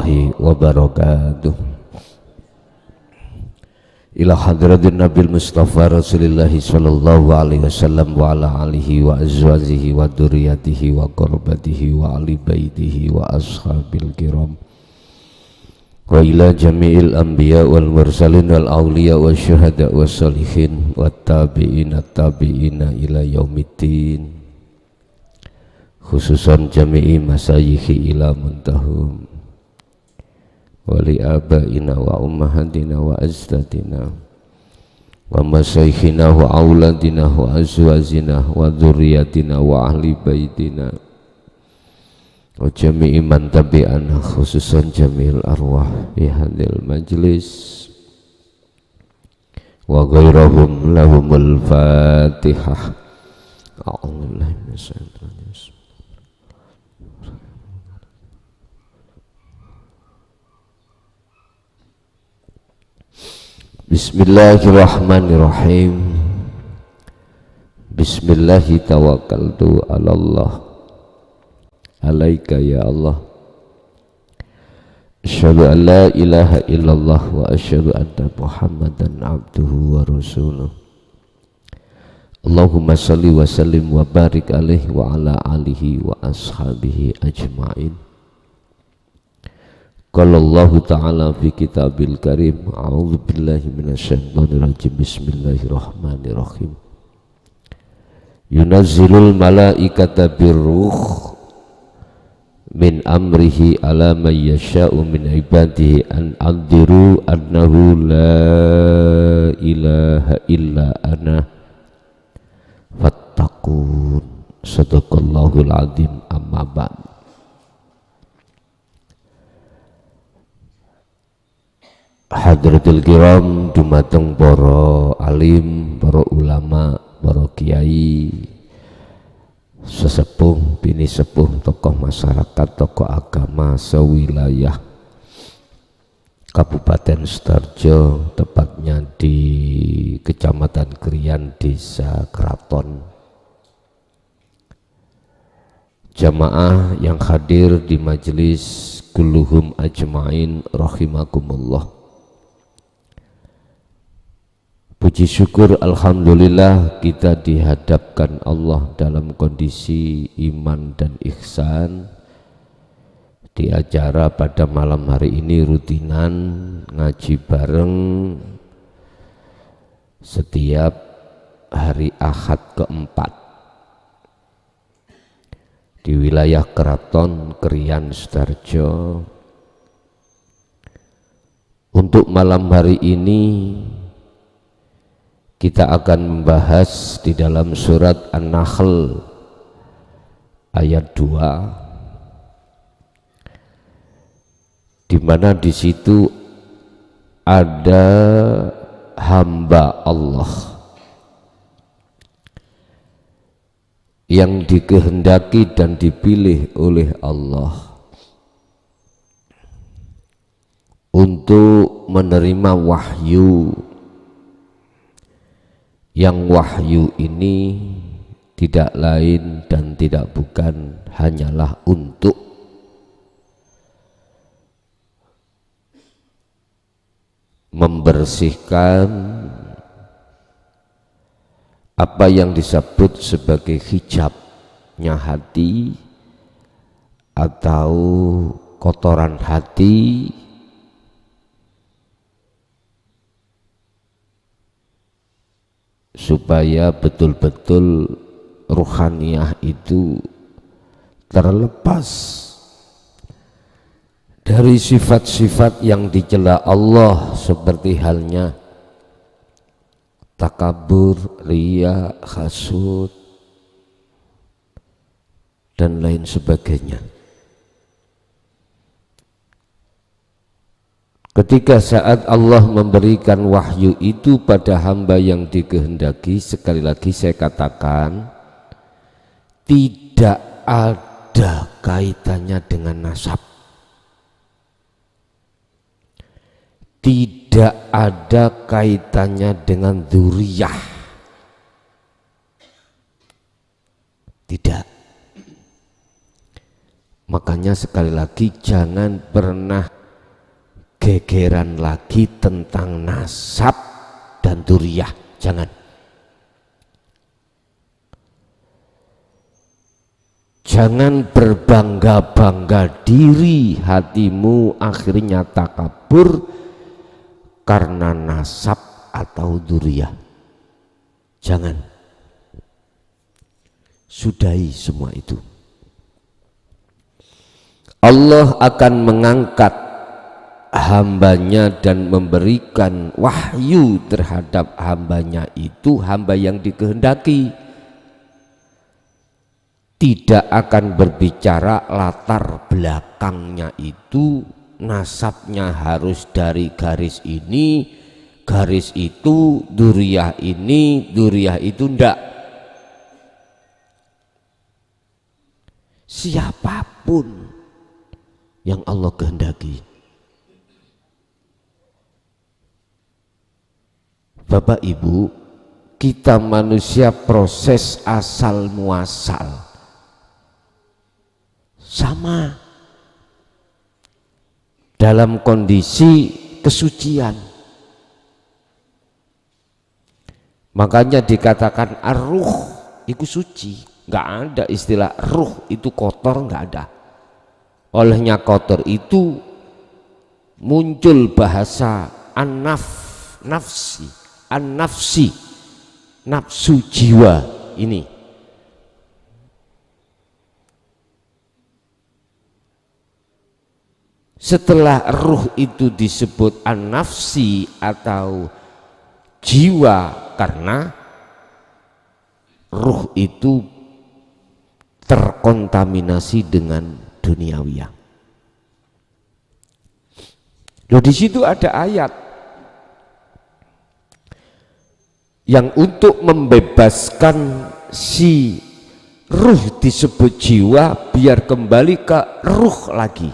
warahmatullahi wabarakatuh. Ila hadratin Nabil Mustafa Rasulillahi sallallahu alaihi wasallam wa ala alihi wa azwajihi wa dzurriyyatihi wa qurabatihi wa ali baitihi wa ashabil kiram wa ila jami'il anbiya wal mursalin wal awliya wa syuhada wa salihin wa tabi'ina ila yaumiddin, khususan jami'i masayikhi ila muntahum wali abaina wa ummahatina wa ajdadina wa masaykhina wa auladina wa azwajina wa dzurriyyatina wa ahli baitina wa jami'i man tabi'ana, khususan jami'il arwah fi hadil majlis wa ghairahum lahumul fatihah. A'udzubillahi minasyaitonir rajim. Bismillahirrahmanirrahim. Bismillahi tawakkaltu ala Allah. Alaika ya Allah. Asyhadu an la ilaha illallah wa asyhadu anna Muhammadan abduhu wa rasuluh. Allahumma salli wa sallim wa barik alaihi wa ala alihi wa ashabihi ajma'in. Qala Allahu ta'ala fi kitabil karim, a'udzu billahi minasyaitonir rajim, bismillahirrahmanirrahim. Yunazzilul malaikata birruh min amrihi ala man yasha'u min ibadihi an anziru annahu la ilaha illa ana fattaqun. Sadaqallahul azim. Amma ba'd. Hadratul kiram dumateng para alim, para ulama, para kiai, sesepuh, bini sepuh, tokoh masyarakat, tokoh agama sewilayah Kabupaten Sidoarjo, tepatnya di Kecamatan Krian, Desa Kraton. Jamaah yang hadir di majelis kulluhum ajmain rahimakumullah. Puji syukur alhamdulillah kita dihadapkan Allah dalam kondisi iman dan ihsan di acara pada malam hari ini, rutinan ngaji bareng setiap hari Ahad keempat di wilayah Keraton Krian Sidoarjo. Untuk malam hari ini kita akan membahas di dalam surat An-Nahl ayat 2, di mana di situ ada hamba Allah yang dikehendaki dan dipilih oleh Allah untuk menerima wahyu, yang wahyu ini tidak lain dan tidak bukan hanyalah untuk membersihkan apa yang disebut sebagai hijabnya hati atau kotoran hati, supaya betul-betul ruhaniyah itu terlepas dari sifat-sifat yang dicela Allah, seperti halnya takabur, riya, hasud, dan lain sebagainya. Ketika saat Allah memberikan wahyu itu pada hamba yang dikehendaki, sekali lagi saya katakan, tidak ada kaitannya dengan nasab, tidak ada kaitannya dengan dzurriyyah, tidak. Maka Makanya sekali lagi jangan pernah gegeran lagi tentang nasab dan dzurriyyah, jangan. Jangan berbangga-bangga diri, hatimu akhirnya takabur karena nasab atau dzurriyyah. Jangan. Sudahi semua itu. Allah akan mengangkat hambanya dan memberikan wahyu terhadap hambanya itu, hamba yang dikehendaki. Tidak akan berbicara latar belakangnya itu, nasabnya harus dari garis ini, garis itu, dzurriyyah ini, dzurriyyah itu, ndak. Siapapun yang Allah kehendaki. Bapak Ibu, kita manusia proses asal muasal sama dalam kondisi kesucian. Makanya dikatakan ar-ruh itu suci, nggak ada istilah ruh itu kotor, nggak ada. Olehnya kotor itu muncul bahasa nafsi, nafsu jiwa ini. Setelah ruh itu disebut an-nafsi atau jiwa karena ruh itu terkontaminasi dengan duniawiyah. Loh, di situ ada ayat yang untuk membebaskan si ruh disebut jiwa biar kembali ke ruh lagi.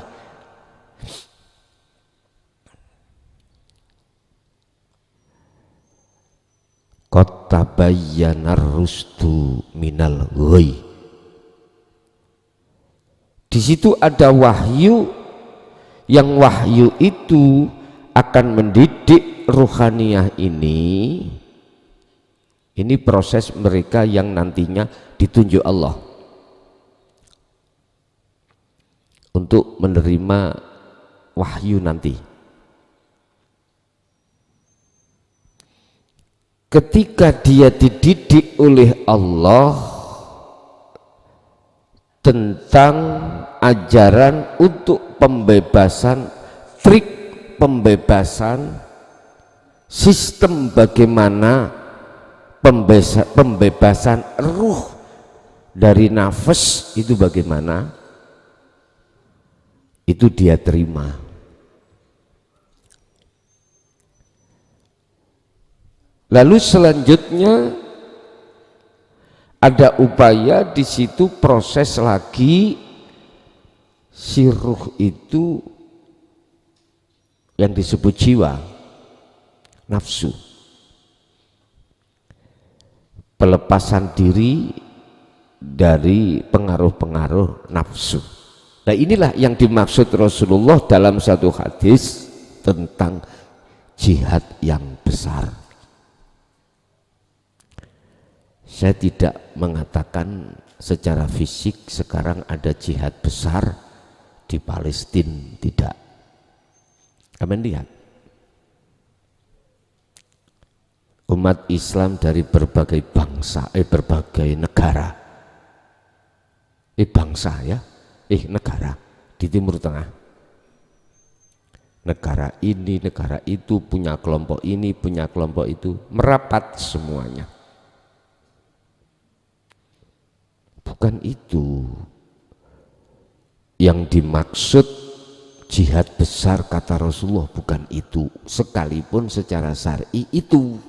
Qad tabayyana ar-rusdu minal ghayy. Di situ ada wahyu, yang wahyu itu akan mendidik ruhaniyah ini. Ini proses mereka yang nantinya ditunjuk Allah untuk menerima wahyu nanti. Ketika dia dididik oleh Allah tentang ajaran untuk pembebasan, trik pembebasan, sistem bagaimana pembebasan ruh dari nafas itu bagaimana, itu dia terima. Lalu selanjutnya ada upaya di situ proses lagi si ruh itu yang disebut jiwa, nafsu, pelepasan diri dari pengaruh-pengaruh nafsu. Nah, inilah yang dimaksud Rasulullah dalam satu hadis tentang jihad yang besar. Saya tidak mengatakan secara fisik sekarang ada jihad besar di Palestina, tidak. Kalian lihat umat Islam dari berbagai bangsa, berbagai negara, negara di Timur Tengah. Negara ini, negara itu, punya kelompok ini, punya kelompok itu, merapat semuanya. Bukan itu yang dimaksud jihad besar kata Rasulullah, bukan itu, sekalipun secara syar'i itu.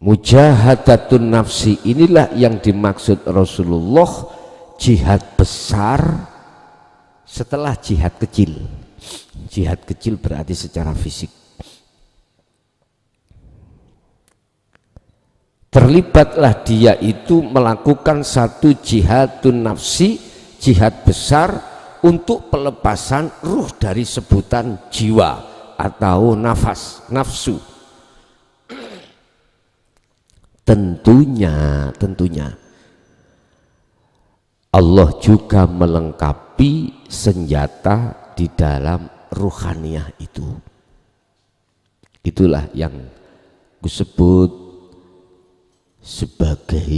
Mujahadatun nafsi inilah yang dimaksud Rasulullah, jihad besar setelah jihad kecil. Jihad kecil berarti secara fisik. terlibatlah dia itu melakukan satu jihadun nafsi, jihad besar untuk pelepasan ruh dari sebutan jiwa atau nafsu. Tentunya Allah juga melengkapi senjata di dalam ruhaniyah itu. Itulah yang disebut sebagai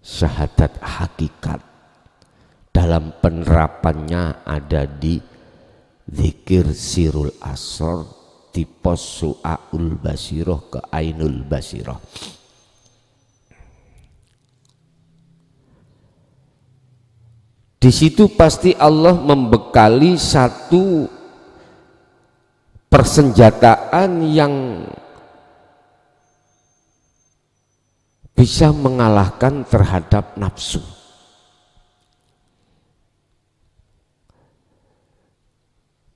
syahadat hakikat. Dalam penerapannya ada di zikir sirul asrar di pos su'aul basiroh ke ainul basiroh. Di situ pasti Allah membekali satu persenjataan yang bisa mengalahkan terhadap nafsu.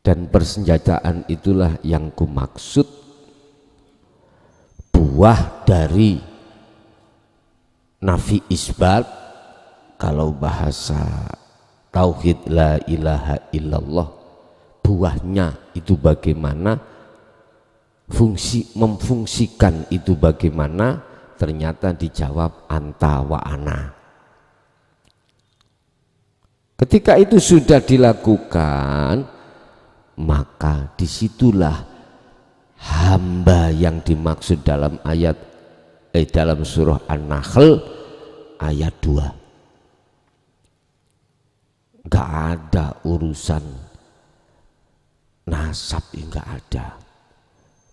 Dan persenjataan itulah yang kumaksud buah dari nafi isbat. Kalau bahasa tauhid la ilaha illallah, buahnya itu bagaimana, memfungsikan itu bagaimana, ternyata dijawab anta wa ana. Ketika itu sudah dilakukan, maka disitulah hamba yang dimaksud dalam ayat dalam surah An-Nahl ayat 2. Gak ada urusan nasab, enggak ada.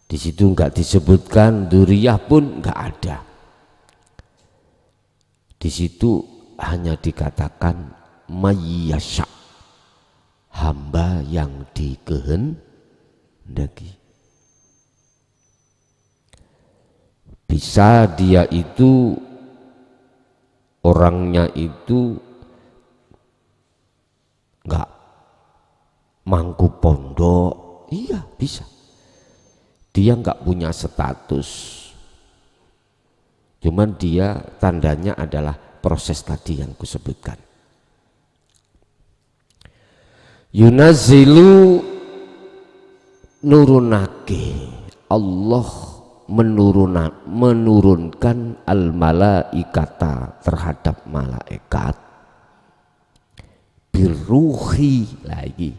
Di situ enggak disebutkan dzurriyyah pun enggak ada. Di situ hanya dikatakan mayyasha, hamba yang dikehendaki. Bisa dia itu orangnya itu enggak mangku pondok, iya bisa. Dia enggak punya status, cuman dia tandanya adalah proses tadi yang kusebutkan. Yunazilu nurunake, Allah menurunkan al malaikata terhadap malaikat biruhi lagi.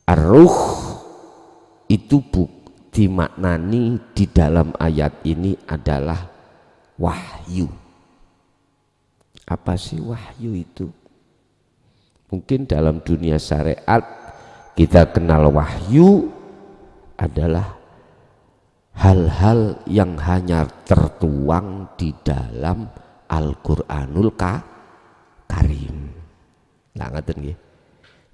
Ar-ruh itu dimaknani di dalam ayat ini adalah wahyu. Apa sih wahyu itu? Mungkin dalam dunia syariat kita kenal wahyu adalah hal-hal yang hanya tertuang di dalam Al-Qur'anul Karim. Nah, ngaten nggih.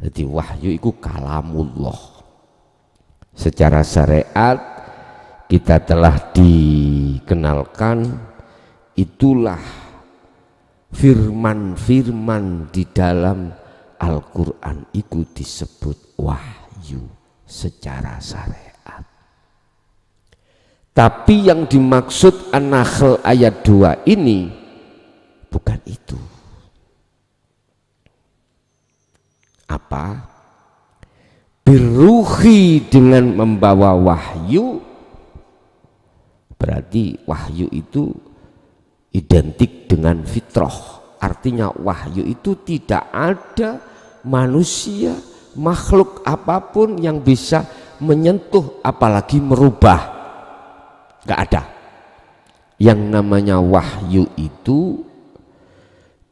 Jadi wahyu itu kalamullah. Secara syariat kita telah dikenalkan itulah firman-firman di dalam Al-Quran itu disebut wahyu secara syariat. Tapi yang dimaksud An-Nahl ayat 2 ini bukan itu. Apa? Biruhi, dengan membawa wahyu, berarti wahyu itu identik dengan fitrah. Artinya wahyu itu tidak ada manusia, makhluk apapun yang bisa menyentuh apalagi merubah, gak ada. Yang namanya wahyu itu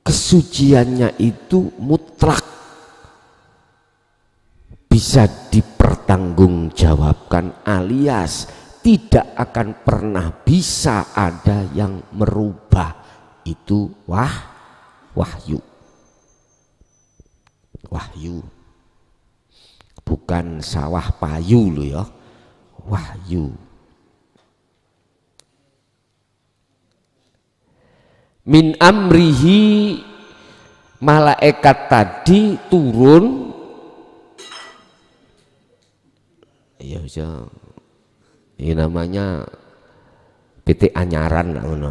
kesuciannya itu mutlak, bisa dipertanggungjawabkan, alias tidak akan pernah bisa ada yang merubah. Itu wahyu. Wahyu bukan sawah payu loh ya, wahyu. Min amrihi, malaikat tadi turun, ya bisa, ini namanya PT anyaran ngono.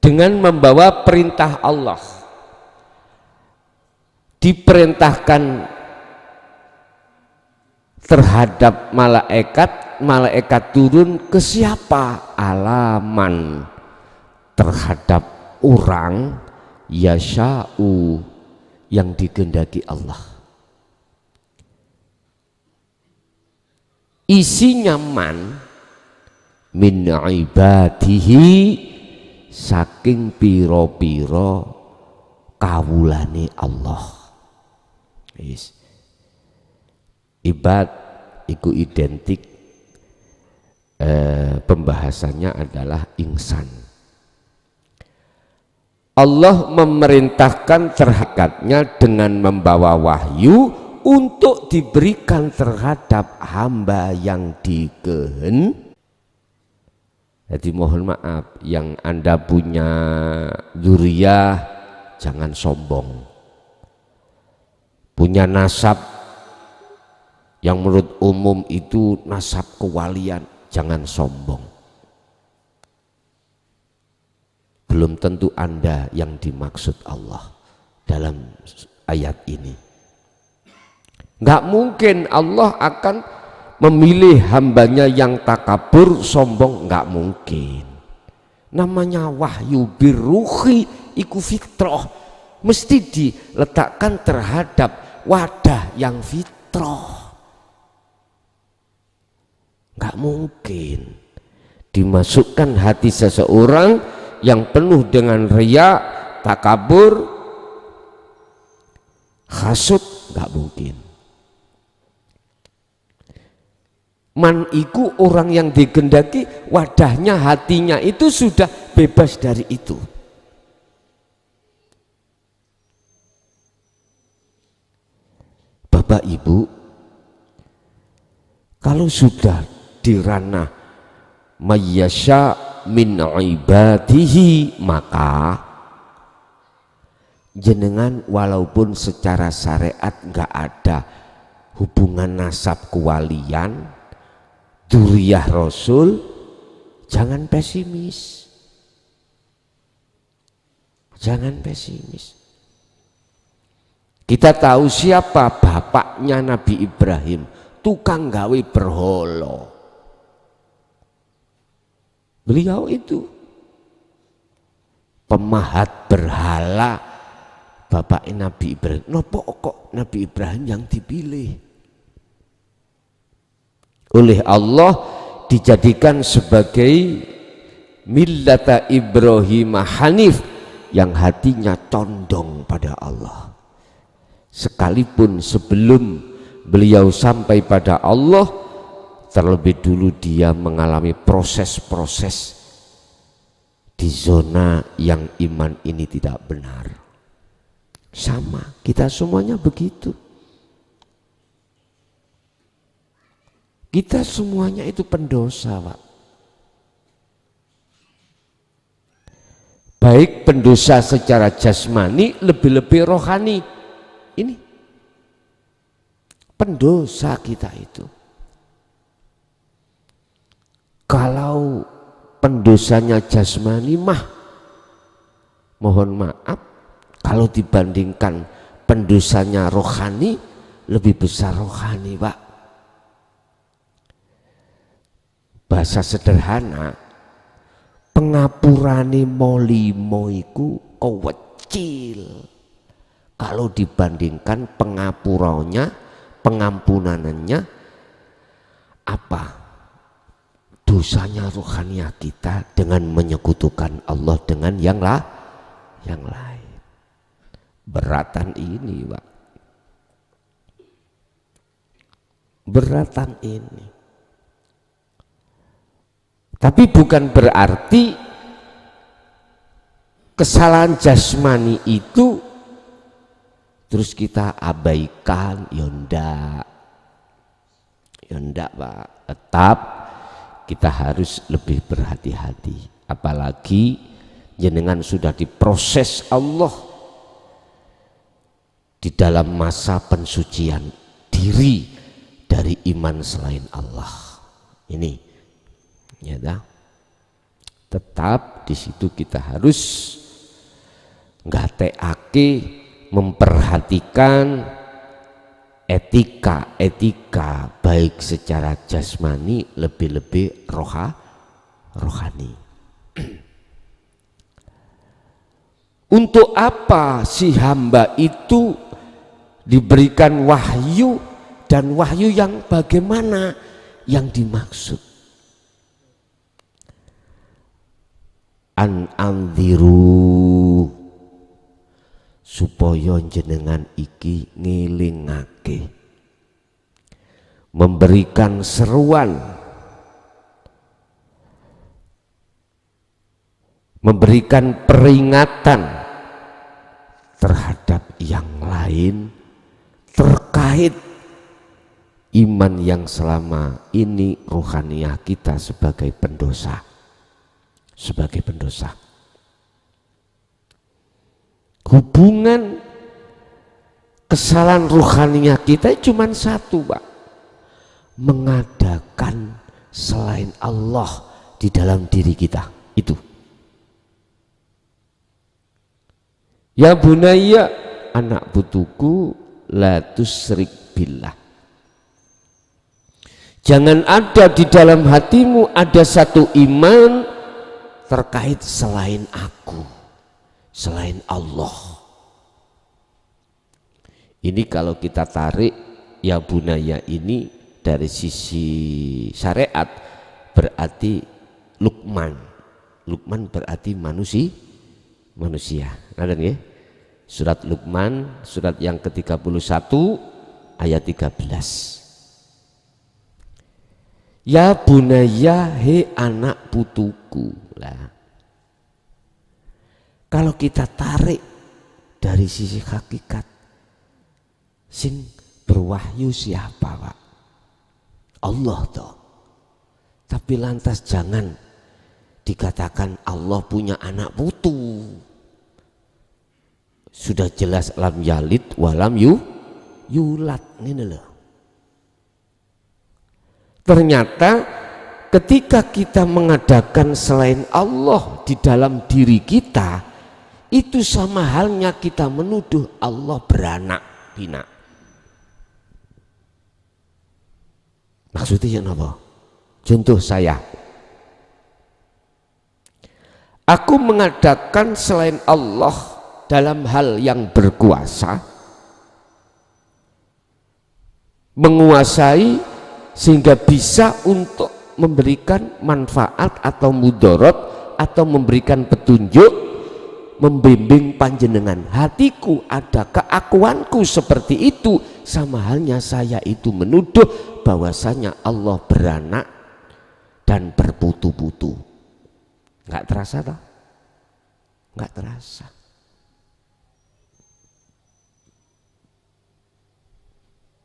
Dengan membawa perintah Allah, diperintahkan terhadap malaikat, malaikat turun ke siapa? Alaman terhadap orang yasha'u yang dikehendaki Allah. Isinya man min ibadihi, saking piro-piro kawulane Allah. Yes. Ibad iku identik pembahasannya adalah insan. Allah memerintahkan terhadapnya dengan membawa wahyu untuk diberikan terhadap hamba yang dikehendaki. Jadi mohon maaf, yang Anda punya dzurriyyah jangan sombong. Punya nasab yang menurut umum itu nasab kewalian, jangan sombong. Belum tentu Anda yang dimaksud Allah dalam ayat ini. Nggak mungkin Allah akan memilih hambanya yang takabur, sombong, nggak mungkin. Namanya wahyu birruhi iku fitrah, mesti diletakkan terhadap wadah yang fitrah. Nggak mungkin dimasukkan hati seseorang yang penuh dengan riya, takabur, hasud, nggak mungkin. Man iku orang yang digendaki, wadahnya, hatinya itu sudah bebas dari itu. Bapak Ibu, kalau sudah di ranah mayyasya min ibadihi, maka jenengan walaupun secara syariat nggak ada hubungan nasab kewalian, dzurriyyah Rasul, jangan pesimis. Jangan pesimis. Kita tahu siapa bapaknya Nabi Ibrahim, tukang gawe berhala. Beliau itu pemahat berhala, bapaknya Nabi Ibrahim. Nopo kok Nabi Ibrahim yang dipilih? Oleh Allah dijadikan sebagai millata Ibrahim Hanif, yang hatinya condong pada Allah. Sekalipun sebelum beliau sampai pada Allah, terlebih dulu dia mengalami proses-proses di zona yang iman ini tidak benar. Sama, kita semuanya begitu. Kita semuanya itu pendosa, Pak. Baik pendosa secara jasmani, lebih-lebih rohani. Ini pendosa kita itu. Kalau pendosanya jasmani mah, mohon maaf, kalau dibandingkan pendosanya rohani, lebih besar rohani, Pak. Bahasa sederhana, pengapurane molimo iku kecil kalau dibandingkan pengapurannya, pengampunannya apa? Dosanya rohaniah kita dengan menyekutukan Allah dengan yang lain. Beratan ini, Pak. Beratan ini. Tapi bukan berarti kesalahan jasmani itu terus kita abaikan, yondak Pak. Tetap kita harus lebih berhati-hati. Apalagi jenengan sudah diproses Allah di dalam masa pensucian diri, dari iman selain Allah. Ini ya dah. Tetap di situ kita harus ngateake, memperhatikan etika baik secara jasmani lebih-lebih rohani. Untuk apa si hamba itu diberikan wahyu, dan wahyu yang bagaimana yang dimaksud? Anziru, supaya jenengan iki ngelingake, memberikan seruan, memberikan peringatan terhadap yang lain terkait iman yang selama ini ruhaniyah kita sebagai pendosa. Hubungan kesalahan ruhaniyah kita cuma satu, Pak. Mengadakan selain Allah di dalam diri kita. Itu. Ya bunayya, anak putuku, la tusyrik billah. Jangan ada di dalam hatimu ada satu iman terkait selain aku, selain Allah. Ini kalau kita tarik ya bunaya ini dari sisi syariat berarti Luqman. Luqman berarti manusia. Ada nih? Surat Luqman, surat yang ke-31 ayat 13. Ya bunaya, he anak putuku. Lah, kalau kita tarik dari sisi hakikat, sing berwahyu siapa, Pak? Allah toh. Tapi lantas jangan dikatakan Allah punya anak putu. Sudah jelas lam yalid walam yulat, ini loh. Ternyata ketika kita mengadakan selain Allah di dalam diri kita, itu sama halnya kita menuduh Allah beranak pinak. Maksudnya apa? Contoh saya, aku mengadakan selain Allah dalam hal yang berkuasa, menguasai sehingga bisa untuk memberikan manfaat atau mudorot atau memberikan petunjuk, membimbing panjenengan. Hatiku ada keakuanku seperti itu, sama halnya saya itu menuduh bahwasanya Allah beranak dan berputu-putu. Nggak terasa toh? Nggak terasa.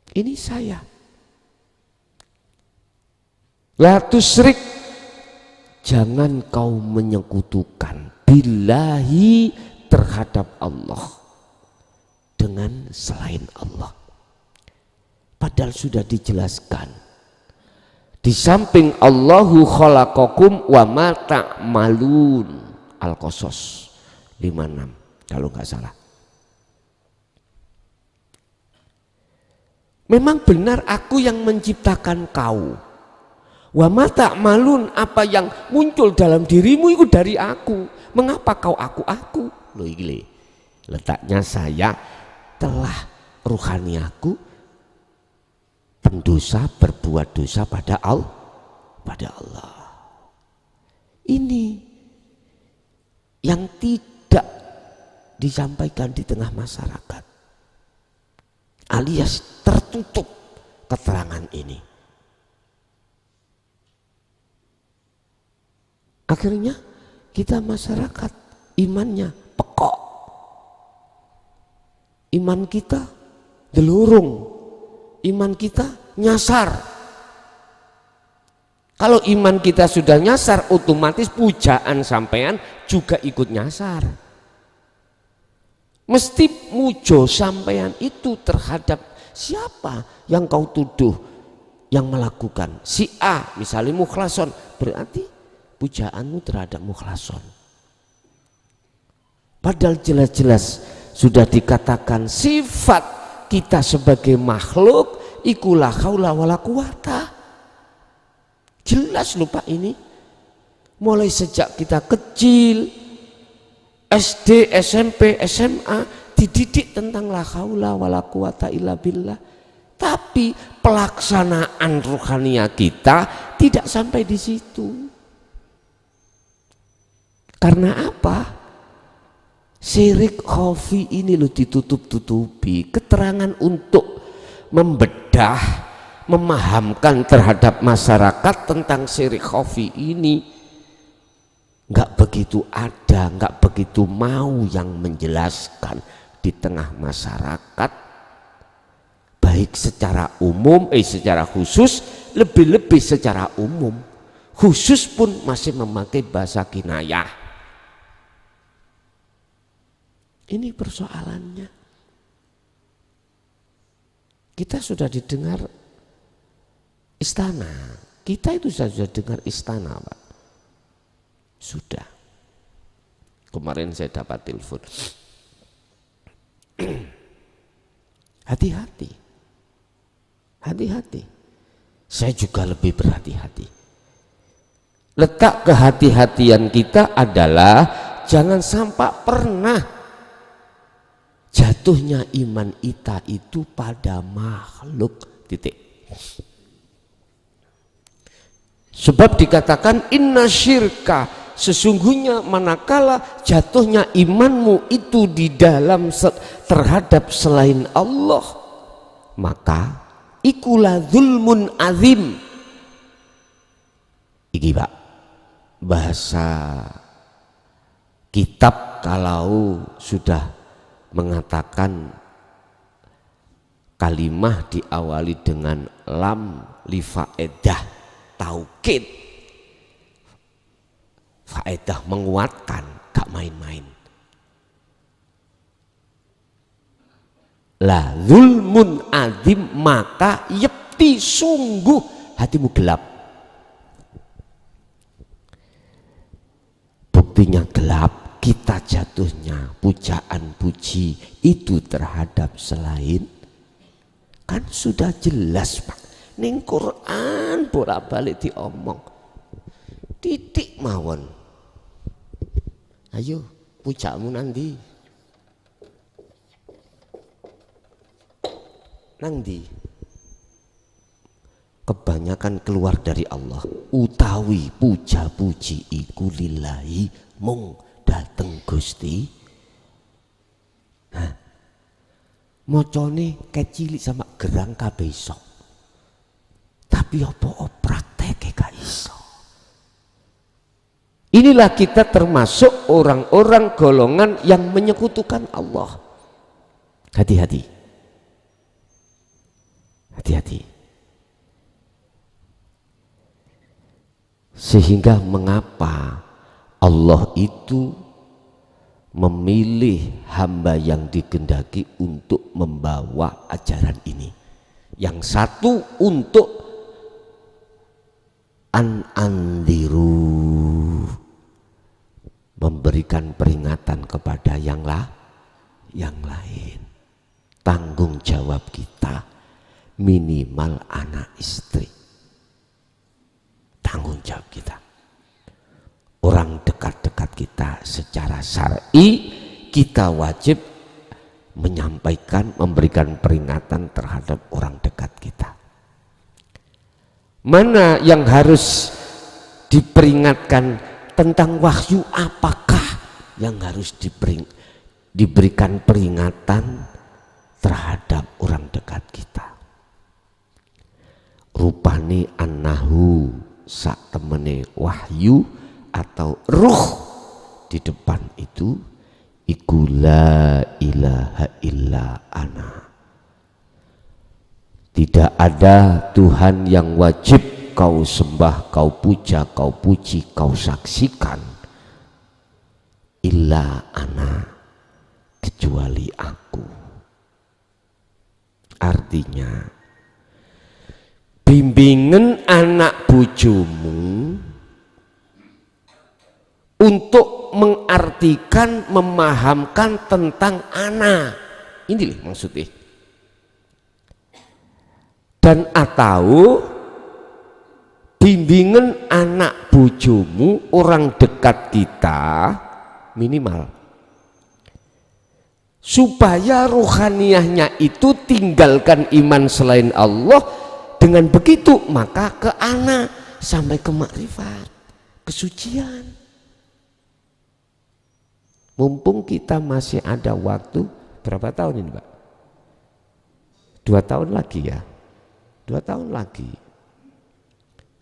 Ini saya. La tusyrik, jangan kau menyekutukan billahi terhadap Allah dengan selain Allah. Padahal sudah dijelaskan. Di samping Allahu khalaqakum wa ma ta'malun. Al-Qasas 56 kalau nggak salah. Memang benar aku yang menciptakan kau. Wa ma ta'malun, apa yang muncul dalam dirimu itu dari aku. Mengapa kau aku? Loh ini letaknya saya telah ruhaniyaku pendosa berbuat dosa pada Allah. Ini yang tidak disampaikan di tengah masyarakat, alias tertutup keterangan ini. Akhirnya kita masyarakat imannya pekok, iman kita delurung, iman kita nyasar. Kalau iman kita sudah nyasar, otomatis pujaan sampean juga ikut nyasar. Mesti mujo sampean itu terhadap siapa yang kau tuduh yang melakukan. Si A misalnya mukhlason, berarti pujaanmu terhadap mukhlason. Padahal jelas-jelas sudah dikatakan sifat kita sebagai makhluk ikulah haula wala quwata. Jelas lupa ini. Mulai sejak kita kecil, SD, SMP, SMA dididik tentang la haula wala quwata illa billah. Tapi pelaksanaan rohania kita tidak sampai di situ. Karena apa? Syirik khafi ini loh ditutup-tutupi. Keterangan untuk membedah, memahamkan terhadap masyarakat tentang syirik khafi ini nggak begitu ada, nggak begitu mau yang menjelaskan di tengah masyarakat. Baik secara umum, secara khusus, lebih-lebih secara umum. Khusus pun masih memakai bahasa kinayah. Ini persoalannya. Kita sudah didengar istana. Kita itu sudah dengar istana, Pak. Sudah. Kemarin saya dapat telepon. Hati-hati. Hati-hati. Saya juga lebih berhati-hati. Letak kehati-hatian kita adalah jangan sampai pernah jatuhnya iman kita itu pada makhluk. Titik. Sebab dikatakan inna syirka, sesungguhnya manakala jatuhnya imanmu itu di dalam terhadap selain Allah, maka ikulah zulmun azim. Iki Pak, bahasa kitab kalau sudah mengatakan kalimah diawali dengan lam li faedah taukid, faedah menguatkan, gak main-main. La zulmun azim, maka yepti sungguh hatimu gelap. Buktinya gelap, kita jatuhnya pujaan puji itu terhadap selain, kan sudah jelas Pak. Ning Quran bolak-balik diomong. Titik mawon. Ayo pujamu nanti. Nangdi kebanyakan keluar dari Allah, utawi puja puji iku lillahi mung dateng Gusti. Nah, mocone kecilik sama gerang kabeh iso, tapi apa praktek gak iso. Inilah kita termasuk orang-orang golongan yang menyekutukan Allah. Hati-hati. Hati-hati. Sehingga mengapa Allah itu memilih hamba yang dikehendaki untuk membawa ajaran ini. Yang satu untuk andiru, memberikan peringatan kepada yang lain. Tanggung jawab kita minimal anak istri. Tanggung jawab kita. Orang dekat-dekat kita secara syar'i kita wajib menyampaikan, memberikan peringatan terhadap orang dekat kita. Mana yang harus diperingatkan tentang wahyu, apakah yang harus diberikan peringatan terhadap orang dekat kita? Rupani annahu sak temene wahyu atau ruh di depan itu iku la ilaha illa ana. Tidak ada Tuhan yang wajib kau sembah, kau puja, kau puji, kau saksikan illa ana, kecuali aku. Artinya bimbingan anak bojomu untuk mengartikan, memahamkan tentang anak. Ini maksudnya. Dan atau bimbingan anak bojomu, orang dekat kita minimal, supaya rohaniyahnya itu tinggalkan iman selain Allah. Dengan begitu maka ke anak sampai ke makrifat, kesucian. Mumpung kita masih ada waktu, berapa tahun ini Pak? 2 tahun lagi ya, 2 tahun lagi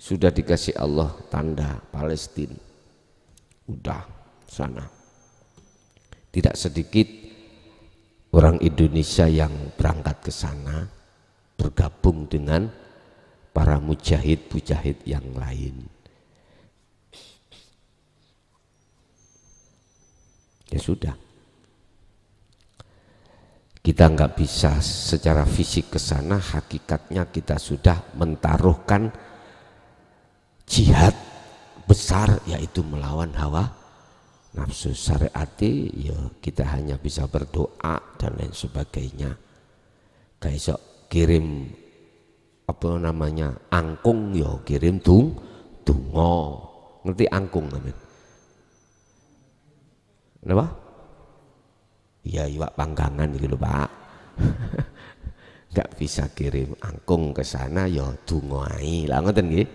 sudah dikasih Allah tanda Palestina, udah sana. Tidak sedikit orang Indonesia yang berangkat ke sana, bergabung dengan para mujahid-mujahid yang lain. Ya sudah, kita nggak bisa secara fisik ke sana, hakikatnya kita sudah mentaruhkan jihad besar, yaitu melawan hawa nafsu. Syariati ya kita hanya bisa berdoa dan lain sebagainya. Kayak sok kirim apa namanya angkung, ya kirim tungo, ngerti angkung namanya? Kenapa? Ya iwak panggangan gitu Pak. Nggak bisa kirim angkung ke sana, ya dungoai lah, ngoten nggih.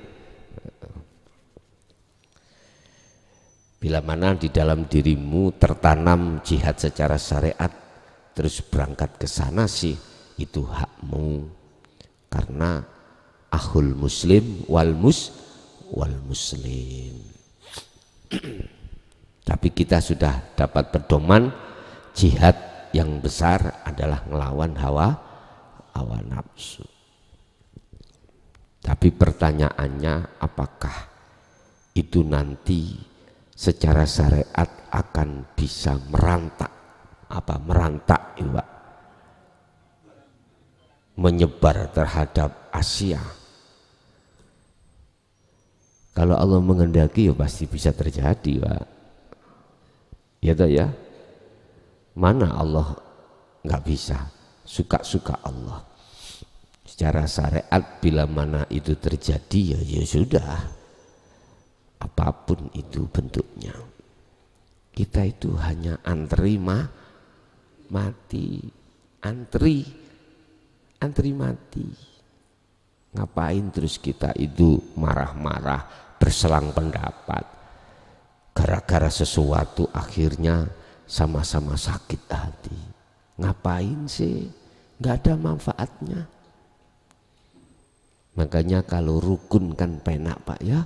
Bila mana di dalam dirimu tertanam jihad secara syariat, terus berangkat ke sana sih, itu hakmu. Karena akhul muslim wal muslim. Tapi kita sudah dapat pedoman jihad yang besar adalah melawan hawa nafsu. Tapi pertanyaannya, apakah itu nanti secara syariat akan bisa merantak, itu Pak, menyebar terhadap Asia? Kalau Allah menghendaki ya pasti bisa terjadi Pak. Ya toh ya, mana Allah nggak bisa, suka-suka Allah. Secara syariat bila mana itu terjadi ya sudah, apapun itu bentuknya, kita itu hanya antri mati, antri mati. Ngapain terus kita itu marah-marah, berselang pendapat, gara-gara sesuatu akhirnya sama-sama sakit hati. Ngapain sih? Nggak ada manfaatnya. Makanya kalau rukun kan penak Pak ya,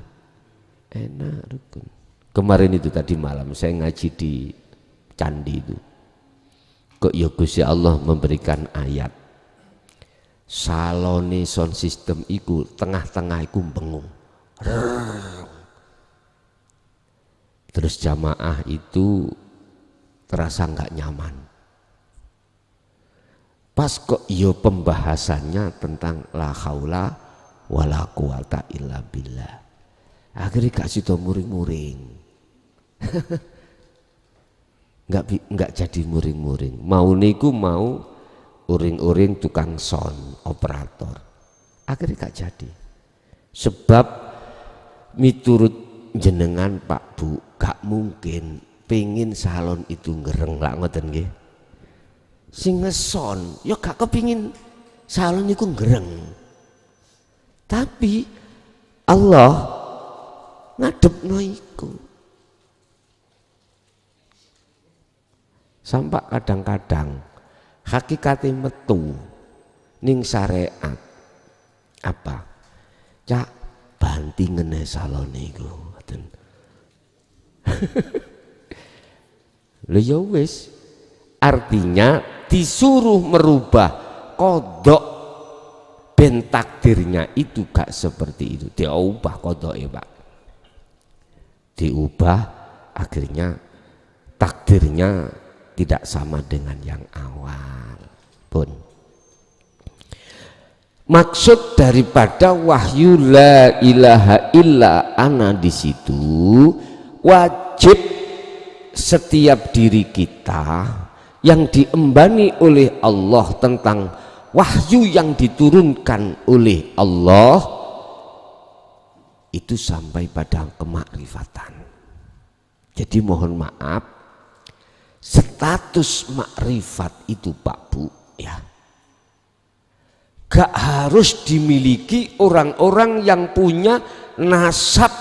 enak rukun. Kemarin itu tadi malam saya ngaji di candi itu, kok ya Gusti Allah memberikan ayat, salone sound system iku tengah-tengah iku bengung. Terus jamaah itu terasa nggak nyaman. Pas kok yo pembahasannya tentang la haula wala quwata illa billah. Akhirnya gak sido muring-muring. Nggak jadi muring-muring. Mau niku mau uring-uring tukang sound operator. Akhirnya gak jadi. Sebab miturut jenengan Pak Bu, gak mungkin pengin salon itu ngereng lah, ngoten nggih. Sing ngeson ya gak kepingin salon itu ngereng. Tapi Allah ngadepno iku. Sampai kadang-kadang hakikate metu ning syariat apa? Cak bantingene salon iku. Lha ya wis, artinya disuruh merubah kodok ben takdirnya itu gak seperti itu. Diubah kodoknya Pak, diubah, akhirnya takdirnya tidak sama dengan yang awal pun. Maksud daripada wahyu la ilaha illa ana di situ, wajib setiap diri kita yang diembani oleh Allah tentang wahyu yang diturunkan oleh Allah itu sampai pada kemakrifatan. Jadi mohon maaf, status makrifat itu Pak Bu ya, gak harus dimiliki orang-orang yang punya nasab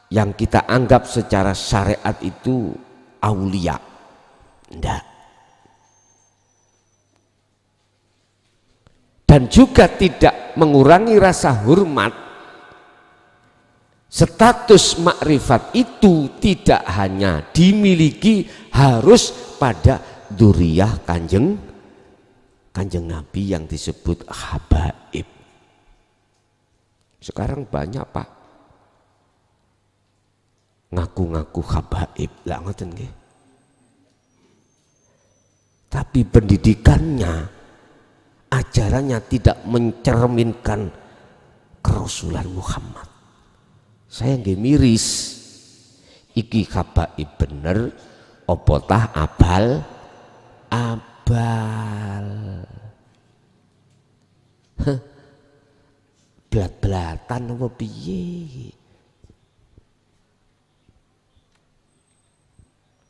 yang kita anggap secara syariat itu aulia. Enggak. Dan juga tidak mengurangi rasa hormat. Status makrifat itu tidak hanya dimiliki harus pada dzurriyyah kanjeng Nabi yang disebut habaib. Sekarang banyak Pak ngaku-ngaku habaib lah ngoten nggih. Tapi pendidikannya, ajarannya tidak mencerminkan kerasulan Muhammad. Saya nggih miris, iki habaib bener apa tah abal blat-blatan apa piye.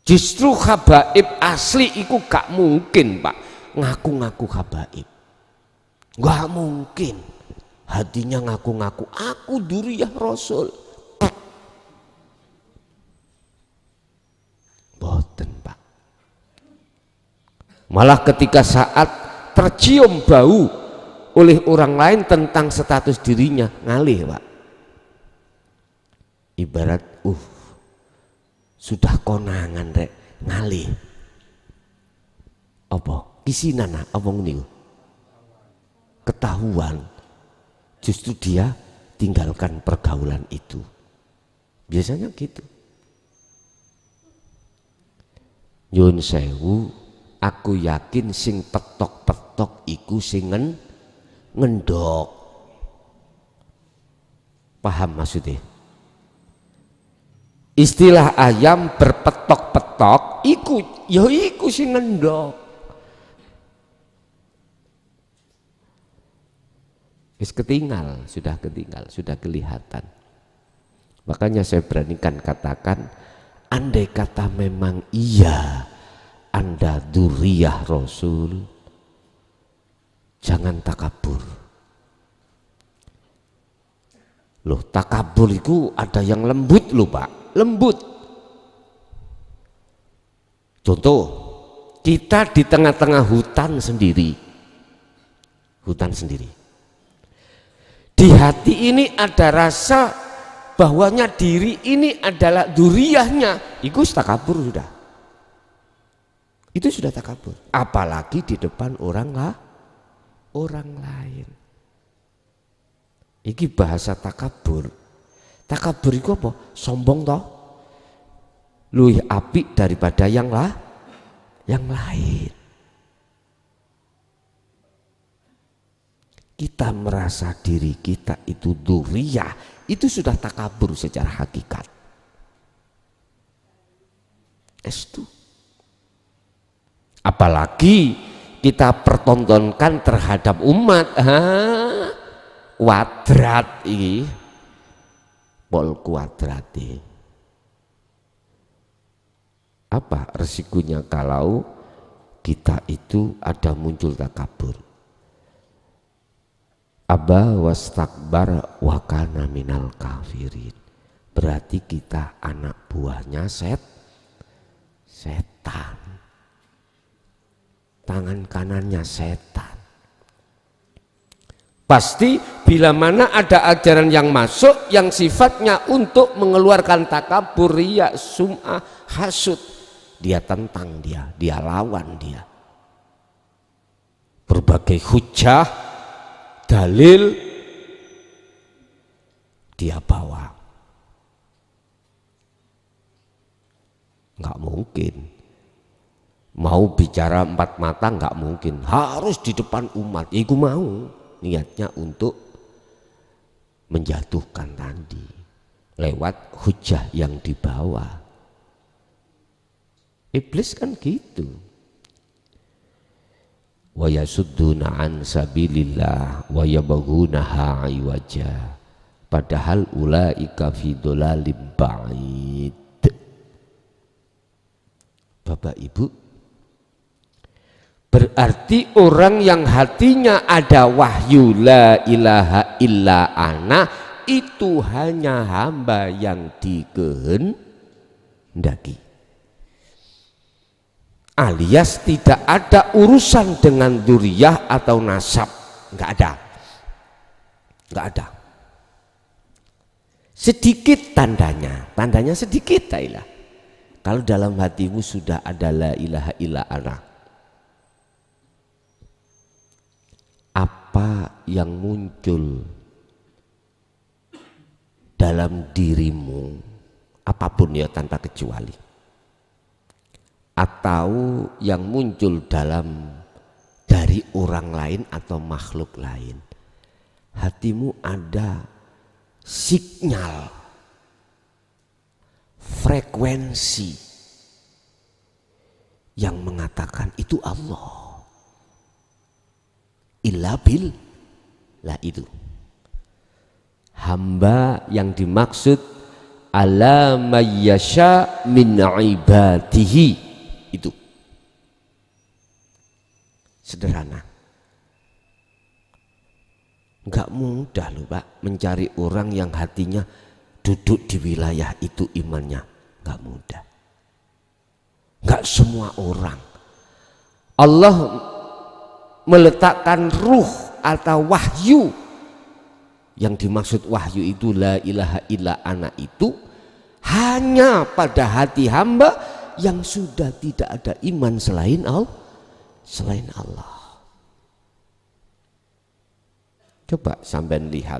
Justru habaib asli iku gak mungkin Pak ngaku-ngaku habaib, gak mungkin. Hatinya ngaku-ngaku aku dzurriyyah Rasul. Boten Pak. Malah ketika saat tercium bau oleh orang lain tentang status dirinya ngalih Pak. Ibarat sudah konangan rek ngalih. Apa? Kisinan apa niku? Ketahuan. Justru dia tinggalkan pergaulan itu. Biasanya gitu. Nyun sewu, aku yakin sing petok-petok iku sing ngendok. Paham maksudnya? Istilah ayam berpetok-petok iku sing ngendok. Sudah ketinggal, sudah kelihatan. Makanya saya beranikan katakan, andai kata memang iya Anda dzurriyyah Rasul, jangan takabur. Loh, takabur itu ada yang lembut loh Pak, lembut. Contoh, kita di tengah-tengah hutan sendiri. Di hati ini ada rasa bahwanya diri ini adalah dzurriyyahnya, itu takabur sudah. Itu sudah takabur. Apalagi di depan orang lain. Iki bahasa takabur. Takabur itu apa? Sombong toh. Luwih apik daripada yang lain. Kita merasa diri kita itu dzurriyyah, itu sudah takabur secara hakikat. Estu. Apalagi kita pertontonkan terhadap umat, kuadrat ini, pol kuadrat ini. Apa resikonya kalau kita itu ada muncul takabur? Aba wastakbar wa kana minal kafirin. Berarti kita anak buahnya setan. Tangan kanannya setan. Pasti bila mana ada ajaran yang masuk yang sifatnya untuk mengeluarkan takabur, riya, sum'ah, hasud, dia tentang dia lawan dia. Berbagai hujah, dalil dia bawa. Nggak mungkin mau bicara empat mata, nggak mungkin, harus di depan umat. Ya iku mau niatnya untuk menjatuhkan tadi lewat hujah yang dibawa. Iblis kan gitu. Wa yasudduna an sabilillah wa yabghunaha iwaja. Padahal ulaika fi dhalalim ba'id. Bapak Ibu, berarti orang yang hatinya ada wahyu la ilaha illa ana itu hanya hamba yang dikehendaki, alias tidak ada urusan dengan dzurriyyah atau nasab, nggak ada. Sedikit tandanya sedikit lah. Kalau dalam hatimu sudah ada la ilaha illa ana, apa yang muncul dalam dirimu, apapun ya tanpa kecuali, atau yang muncul dari orang lain atau makhluk lain, hatimu ada sinyal, frekuensi yang mengatakan itu Allah. Illa billah, itu hamba yang dimaksud ala mayyasha min ibadihi, itu sederhana. Enggak mudah loh Pak mencari orang yang hatinya duduk di wilayah itu imannya, enggak mudah. Enggak semua orang. Allah meletakkan ruh atau wahyu, yang dimaksud wahyu itu la ilaha illa ana itu hanya pada hati hamba yang sudah tidak ada iman selain Allah. Coba sampean lihat,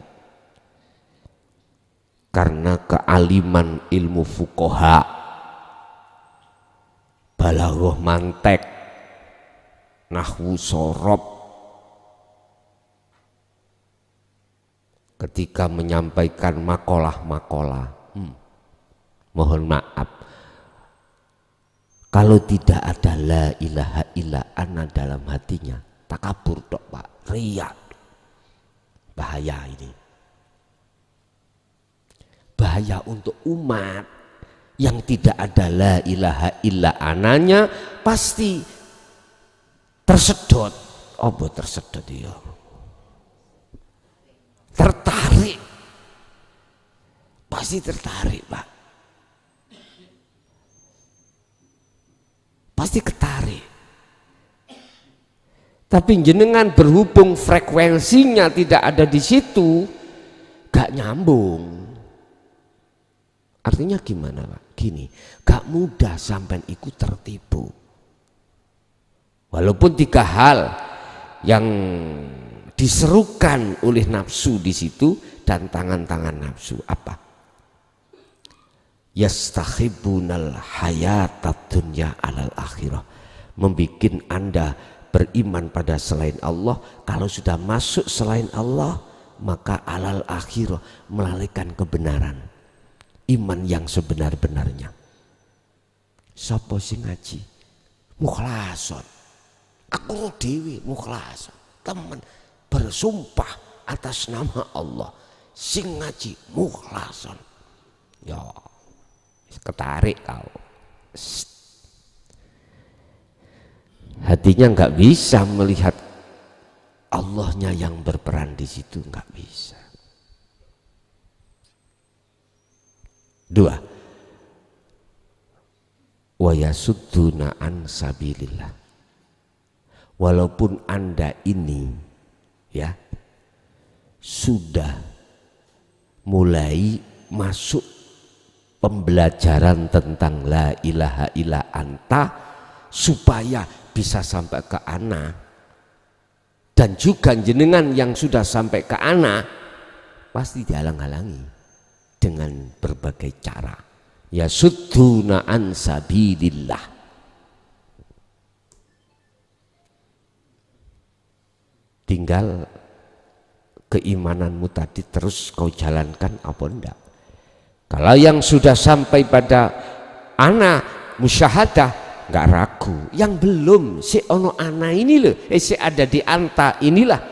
karena kealiman ilmu fuqaha, balaghah, mantek, nahwu, sorob, ketika menyampaikan makalah, mohon maaf, kalau tidak ada la ilaha illa ana dalam hatinya, takabur tok Pak, riya. Bahaya ini, bahaya untuk umat yang tidak ada la ilaha illa ananya, pasti tersedot. Apa tersedot ya? Tertarik, pasti tertarik Pak, pasti ketarik. Tapi jenengan berhubung frekuensinya tidak ada di situ, gak nyambung. Artinya gimana Pak? Gini, gak mudah sampai ikut tertipu. Walaupun 3 hal yang diserukan oleh nafsu di situ dan tangan-tangan nafsu, apa? Yastakhibunal hayatat dunya alal akhirah, membikin Anda beriman pada selain Allah. Kalau sudah masuk selain Allah, maka alal akhirah, melalaikan kebenaran, iman yang sebenar-benarnya. Sapa sing ngaji mukhlason, aku dewi mukhlason, teman bersumpah atas nama Allah, sing ngaji mukhlason, ya ketarik kau. Hatinya nggak bisa melihat Allahnya yang berperan di situ, nggak bisa. 2, wa yasudduna an sabilillah. Walaupun Anda ini ya sudah mulai masuk pembelajaran tentang la ilaha illa anta, supaya bisa sampai ke ana, dan juga jenengan yang sudah sampai ke ana pasti dihalang-halangi dengan berbagai cara. Ya sudduna an sabilillah. Tinggal keimananmu tadi terus kau jalankan apa enggak. Kalau yang sudah sampai pada ana musyahadah enggak ragu, yang belum si ono ana ini loh, si ada di anta inilah,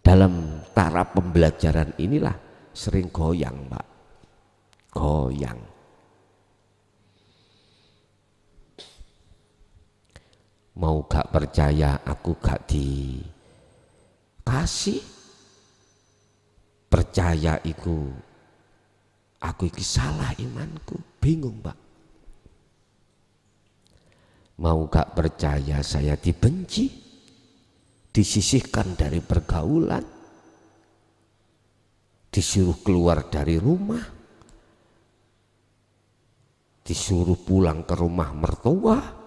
dalam taraf pembelajaran inilah sering goyang Pak, goyang. Mau gak percaya aku gak dikasih, percaya iku aku iki salah imanku, bingung Pak. Mau gak percaya saya dibenci, disisihkan dari pergaulan, disuruh keluar dari rumah, disuruh pulang ke rumah mertua,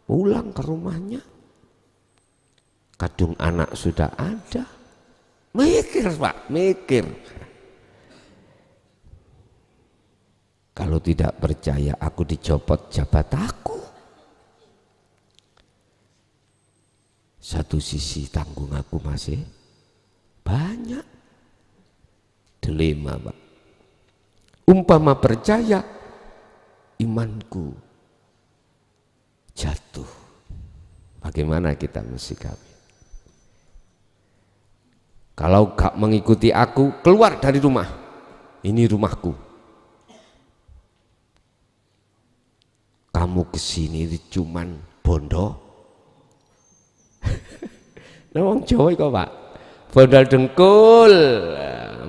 pulang ke rumahnya, kadung anak sudah ada, mikir Pak, mikir. Kalau tidak percaya aku dicopot jabatanku. Satu sisi tanggung aku masih banyak, dilema Pak. Umpama percaya, imanku jatuh, bagaimana kita mensikapi? Kalau gak mengikuti aku, keluar dari rumah, ini rumahku, kamu kesini cuman bondo. Nah wong Jawa kok Pak, modal dengkul,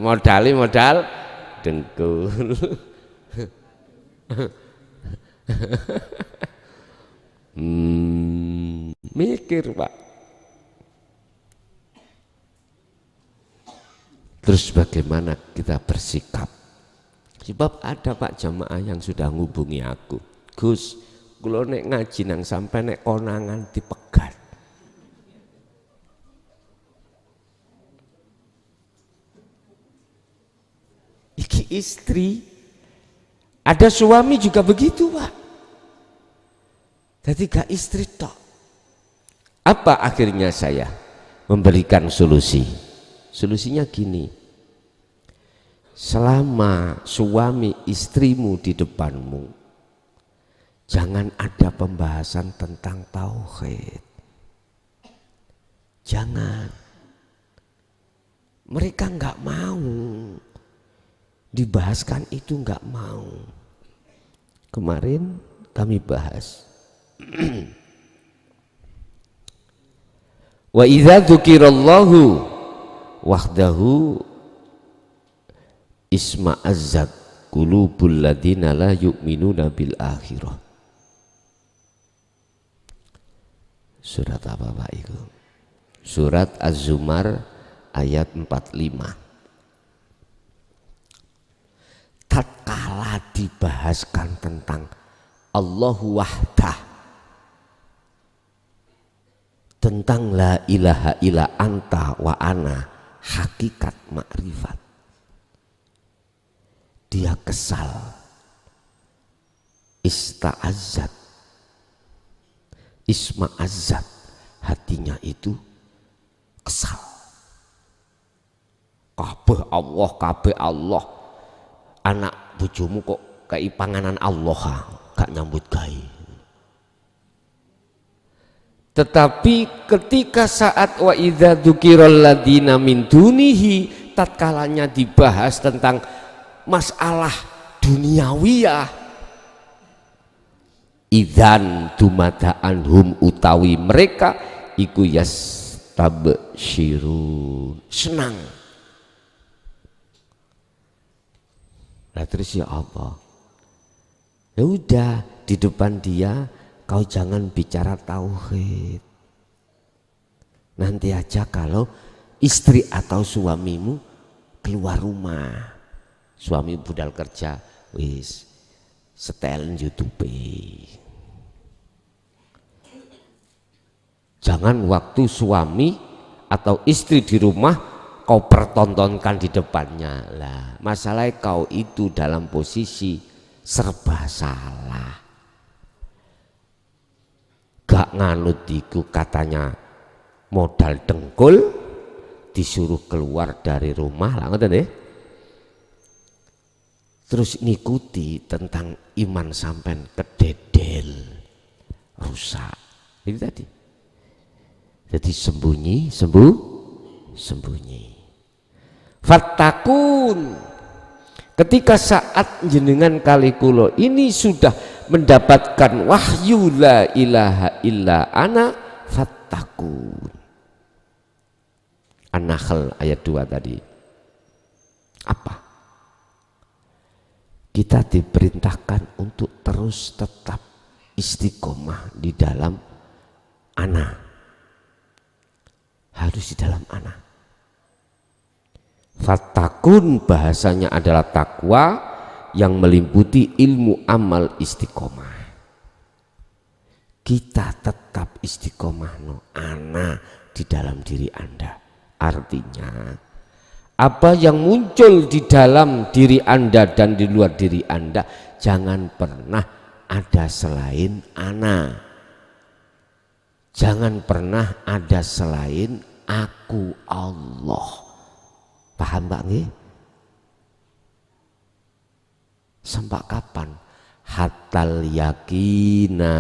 modal dengkul. Mikir Pak. Terus bagaimana kita bersikap? Sebab ada Pak jamaah yang sudah ngubungi aku, Gus, kula nek ngaji nang sampai nek konangan dipegat. Iki istri, ada suami juga begitu Pak. Jadi gak istri tok. Apa akhirnya saya memberikan solusi? Solusinya gini, selama suami istrimu di depanmu, jangan ada pembahasan tentang tauhid. Jangan. Mereka nggak mau dibahaskan itu, nggak mau. Kemarin kami bahas. Wa idza dzukirallahu wahdahu isma'azzat qulubul ladina la yu'minuna bil akhirah. Surat apa Pak itu? Surat Az-Zumar ayat 45. Tatkala dibahaskan tentang Allahu wahdah, tentang la ilaha illa anta wa ana, hakikat makrifat, dia kesal, ista'azzat, isma'azzat, hatinya itu kesal. Kabeh Allah, anak bojomu kok kayak panganan Allah, gak nyambut gawe. Tetapi ketika saat wa idza dzukiral ladina min dunihi, tatkalanya dibahas tentang masalah duniawiyah, idzan dumada anhum, utawi mereka iku yastabsyirun, senang. Lah terus ya apa? Ya udah, di depan dia kau jangan bicara tauhid. Nanti aja kalau istri atau suamimu keluar rumah, suami budal kerja, wis setel YouTube. Jangan waktu suami atau istri di rumah kau pertontonkan di depannya. Lah masalahnya kau itu dalam posisi serba salah. Gak nganut iku, katanya modal dengkul disuruh keluar dari rumah lah ngoten nggih. Terus ngikuti tentang iman sampean kededel rusak. Itu tadi. Jadi sembunyi. Fattakun. Ketika saat jenengan kali kulo ini sudah mendapatkan wahyu la ilaha illa ana fattakun. An-Nahl ayat 2 tadi. Apa? Kita diperintahkan untuk terus tetap istiqomah di dalam ana. Harus di dalam ana. Fattakun bahasanya adalah takwa yang meliputi ilmu amal istiqomah. Kita tetap istiqomah no ana di dalam diri Anda. Artinya apa yang muncul di dalam diri Anda dan di luar diri Anda jangan pernah ada selain ana. Jangan pernah ada selain aku Allah. Paham Pak nggih? Sampai kapan? Hatal yakina,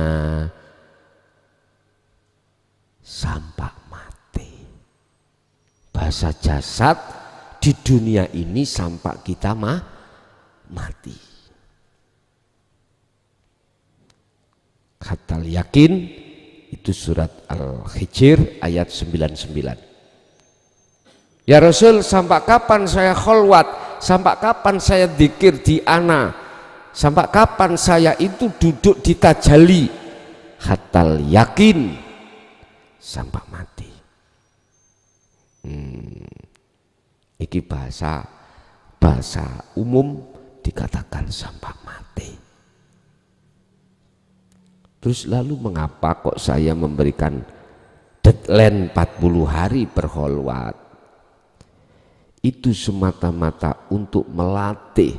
sampai mati. Bahasa jasad di dunia ini sampai kita mati. Hatal yakin itu surat Al-Hijr ayat 99. Ya Rasul, sampai kapan saya kholwat? Sampai kapan saya dzikir di ana? Sampai kapan saya itu duduk di tajalli? Hatal yakin sampai mati. Iki bahasa umum dikatakan sampai mati. Terus lalu mengapa kok saya memberikan deadline 40 hari berkholwat? Itu semata-mata untuk melatih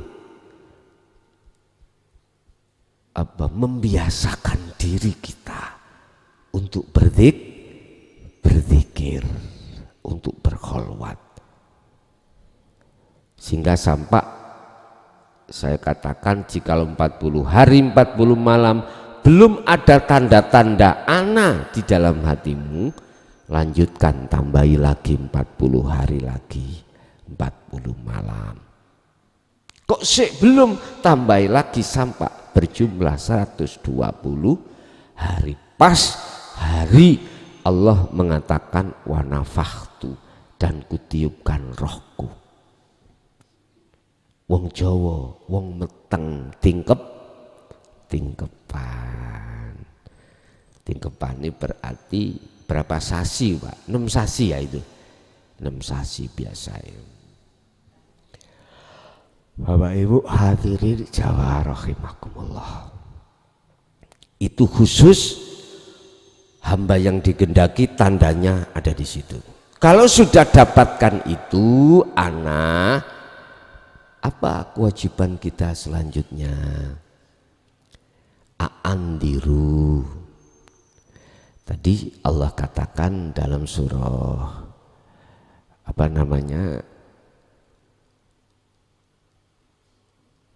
membiasakan diri kita untuk berzikir, untuk berkholwat. Sehingga sampai saya katakan jikalau 40 hari 40 malam belum ada tanda-tanda ana di dalam hatimu, lanjutkan, tambahi lagi 40 hari lagi, 40 malam. Kok sih belum, tambahi lagi sampai berjumlah 120 hari. Pas hari Allah mengatakan wa nafakhtu, dan kutiupkan rohku. Wong Jawa, wong meteng tingkepan. Tingkepan ini berarti berapa sasi Pak? 6 sasi ya itu. 6 sasi biasa ya. Bapak Ibu hadirin Jawa rahimakumullah. Itu khusus hamba yang digendaki, tandanya ada di situ. Kalau sudah dapatkan itu, ana, apa kewajiban kita selanjutnya? A'andiru. Tadi Allah katakan dalam surah apa namanya,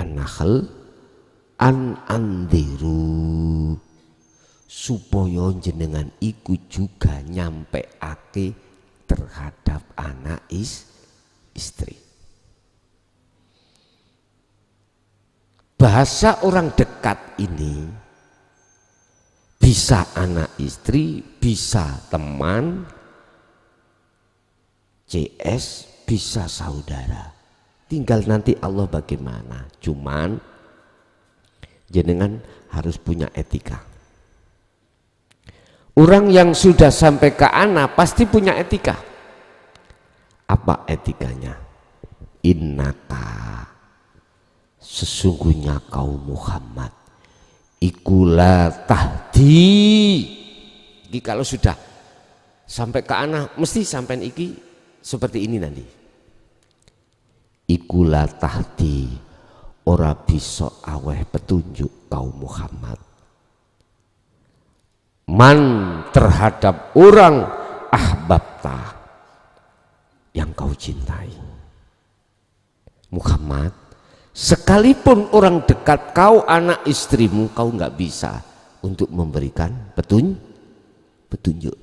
An-Nahl, andiru, supaya jenengan iku juga nyampeake terhadap anak istri. Bahasa orang dekat ini bisa anak istri, bisa teman, CS, bisa saudara. Tinggal nanti Allah bagaimana. Cuman jenengan harus punya etika. Orang yang sudah sampai ke anak pasti punya etika. Apa etikanya? Innaka, sesungguhnya kaum Muhammad ikulah tahdi. Iki kalau sudah sampai ke anak mesti sampai iki seperti ini nanti. Ikulah tahdi, ora bisa aweh petunjuk kaum Muhammad. Man, terhadap orang ahbab harta yang kau cintai. Muhammad, sekalipun orang dekat kau, anak istrimu, kau nggak bisa untuk memberikan petunjuk.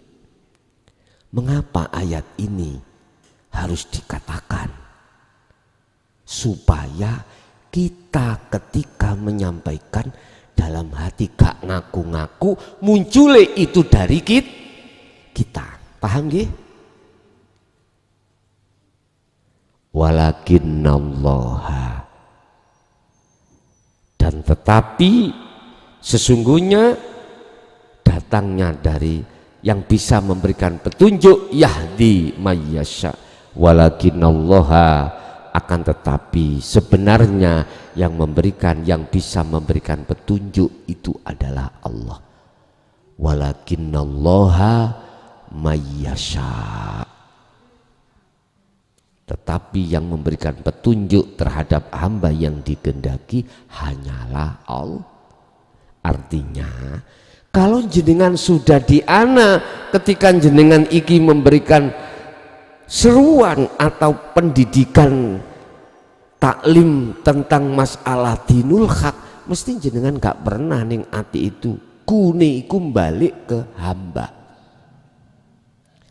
Mengapa ayat ini harus dikatakan? Supaya kita ketika menyampaikan dalam hati gak ngaku-ngaku, muncul itu dari kita. Paham gak? Walakinnallaha, dan tetapi sesungguhnya datangnya dari yang bisa memberikan petunjuk, yahdi mayyasha. Walakinnallaha, akan tetapi sebenarnya yang bisa memberikan petunjuk itu adalah Allah. Walakinnallaha mayyasha, tetapi yang memberikan petunjuk terhadap hamba yang dikehendaki hanyalah Allah. Artinya kalau jenengan sudah diana, ketika jenengan iki memberikan seruan atau pendidikan taklim tentang masalah dinul hak, mesti jenengan gak pernah ning ati itu kune iku balik ke hamba,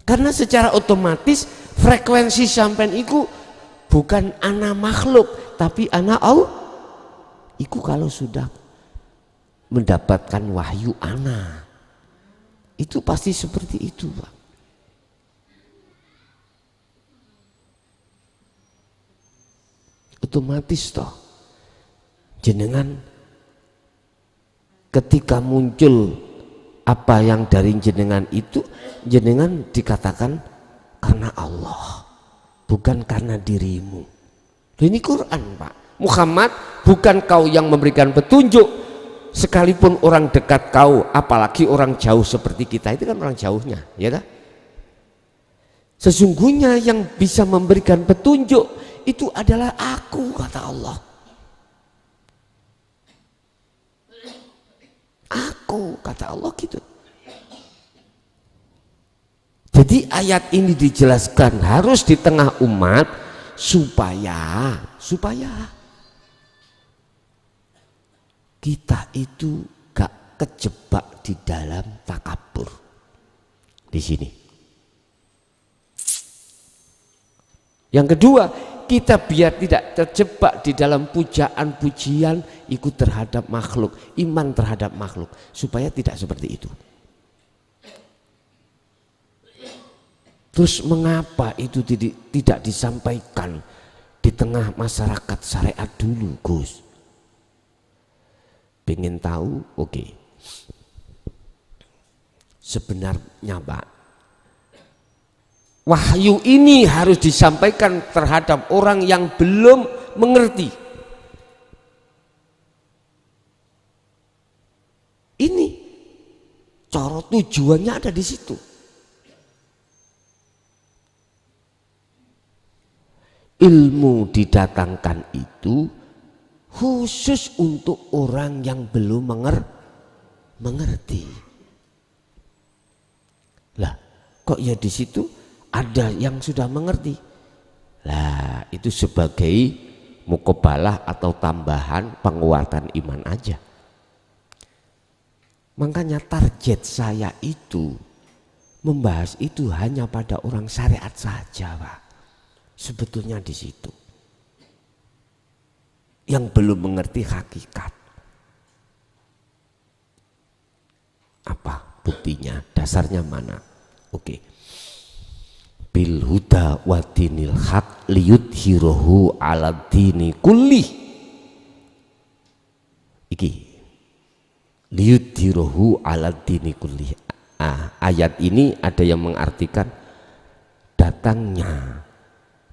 karena secara otomatis frekuensi sampean iku bukan ana makhluk tapi ana Allah. Iku kalau sudah mendapatkan wahyu ana, itu pasti seperti itu, Pak. Otomatis toh jenengan ketika muncul apa yang dari jenengan itu, jenengan dikatakan karena Allah, bukan karena dirimu. Ini Quran, Pak. Muhammad, bukan kau yang memberikan petunjuk, sekalipun orang dekat kau, apalagi orang jauh seperti kita, itu kan orang jauhnya, ya kan? Sesungguhnya yang bisa memberikan petunjuk itu adalah aku, kata Allah. Aku, kata Allah gitu. Jadi ayat ini dijelaskan harus di tengah umat supaya kita itu gak kejebak di dalam takabur. Di sini. Yang kedua, kita biar tidak terjebak di dalam pujaan-pujian ikut terhadap makhluk, iman terhadap makhluk, supaya tidak seperti itu. Terus mengapa itu tidak disampaikan di tengah masyarakat syariat dulu, Gus? Pengen tahu? Oke. Sebenarnya, Pak, wahyu ini harus disampaikan terhadap orang yang belum mengerti. Ini cara tujuannya ada di situ. Ilmu didatangkan itu khusus untuk orang yang belum mengerti. Lah, kok ya di situ ada yang sudah mengerti? Lah, itu sebagai mukobalah atau tambahan penguatan iman aja. Makanya target saya itu membahas itu hanya pada orang syariat saja, Pak. Sebetulnya di situ yang belum mengerti hakikat. Apa buktinya? Dasarnya mana? Oke. Bil huda wa dinil haq liyudhirahu ala dini kulli. Iki liyudhirahu ala dini kulli. Ayat ini ada yang mengartikan datangnya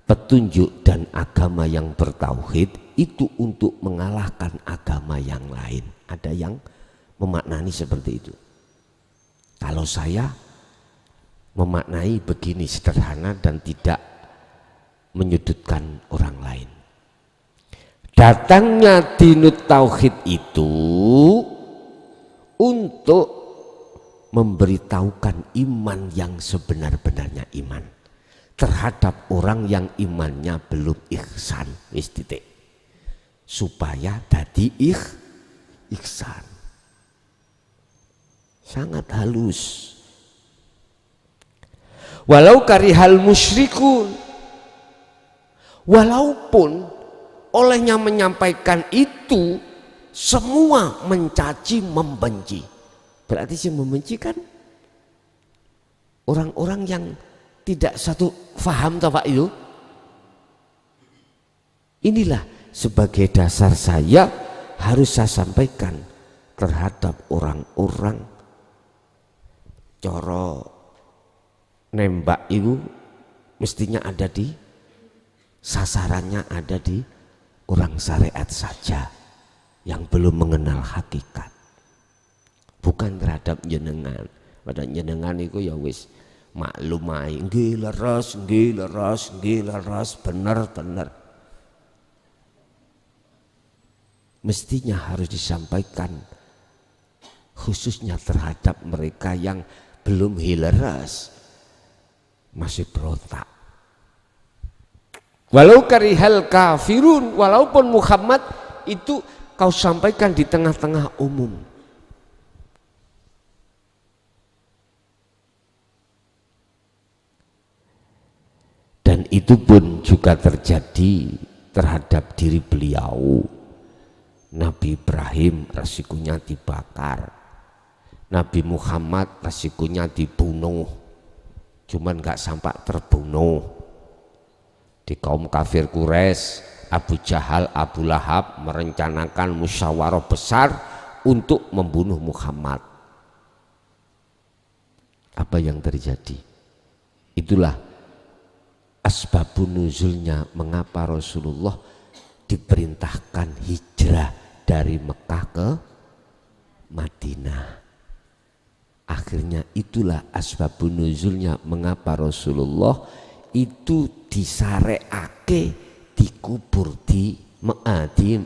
petunjuk dan agama yang bertauhid itu untuk mengalahkan agama yang lain. Ada yang memaknai seperti itu. Kalau saya memaknai begini, sederhana dan tidak menyudutkan orang lain. Datangnya dinut tauhid itu untuk memberitahukan iman yang sebenar-benarnya iman terhadap orang yang imannya belum ihsan, wis titik, supaya tadi ihsan. Sangat halus. Walau karihal musyrikun, walaupun olehnya menyampaikan itu semua mencaci membenci. Berarti yang membenci kan orang-orang yang tidak satu faham toh Pak itu. Inilah sebagai dasar saya harus saya sampaikan terhadap orang-orang coro nembak itu mestinya ada di sasarannya, ada di orang syariat saja yang belum mengenal hakikat, bukan terhadap jenengan. Pada jenengan itu ya wis maklum ae, nggih leres, bener. Mestinya harus disampaikan khususnya terhadap mereka yang belum hileras, masih berontak. Walau karihal kafirun, walaupun Muhammad itu kau sampaikan di tengah-tengah umum. Dan itu pun juga terjadi terhadap diri beliau. Nabi Ibrahim resikonya dibakar, Nabi Muhammad resikonya dibunuh, cuman gak sampai terbunuh. Di kaum kafir Quraisy, Abu Jahal, Abu Lahab merencanakan musyawarah besar untuk membunuh Muhammad. Apa yang terjadi? Itulah asbabun nuzulnya mengapa Rasulullah diperintahkan hijrah dari Mekah ke Madinah. Akhirnya itulah asbabun nuzulnya mengapa Rasulullah itu disareake dikubur di Madinah.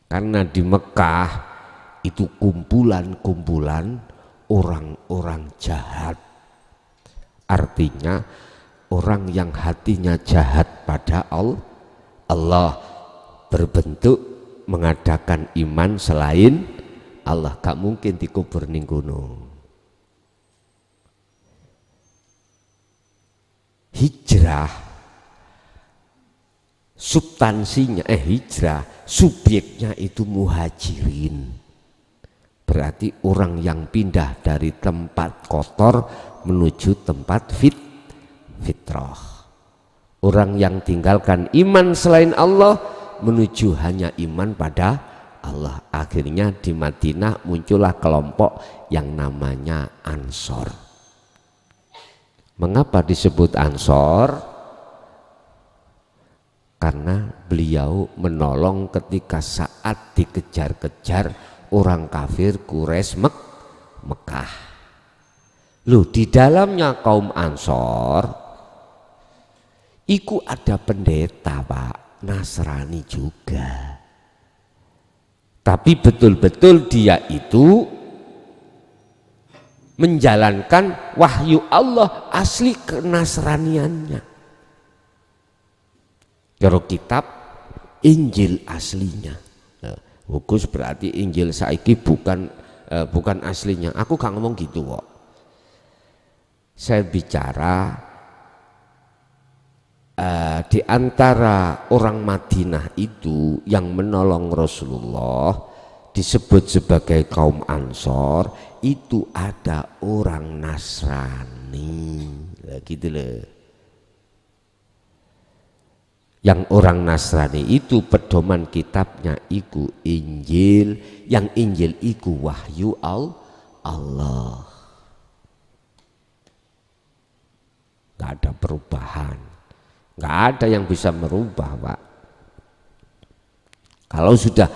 Karena di Mekah itu kumpulan-kumpulan orang-orang jahat. Artinya orang yang hatinya jahat pada Allah, berbentuk mengadakan iman selain Allah. Gak mungkin dikubur ning gunung. Hijrah substansinya hijrah subjeknya itu muhajirin, berarti orang yang pindah dari tempat kotor menuju tempat fitrah. Orang yang tinggalkan iman selain Allah menuju hanya iman pada Allah. Akhirnya di Madinah muncullah kelompok yang namanya Ansor. Mengapa disebut Ansor? Karena beliau menolong ketika saat dikejar-kejar orang kafir Quraisy Mekah. Loh, di dalamnya kaum Ansor iku ada pendeta Pak, Nasrani juga. Tapi betul-betul dia itu menjalankan wahyu Allah asli kenasraniannya. Kalau kitab Injil aslinya. Hukus berarti Injil saiki bukan aslinya. Aku gak ngomong gitu kok. Saya bicara di antara orang Madinah itu yang menolong Rasulullah disebut sebagai kaum Ansor, itu ada orang Nasrani. Gitu loh. Yang orang Nasrani itu pedoman kitabnya iku Injil, yang Injil iku wahyu Allah. Gak ada perubahan, gak ada yang bisa merubah Pak. Kalau sudah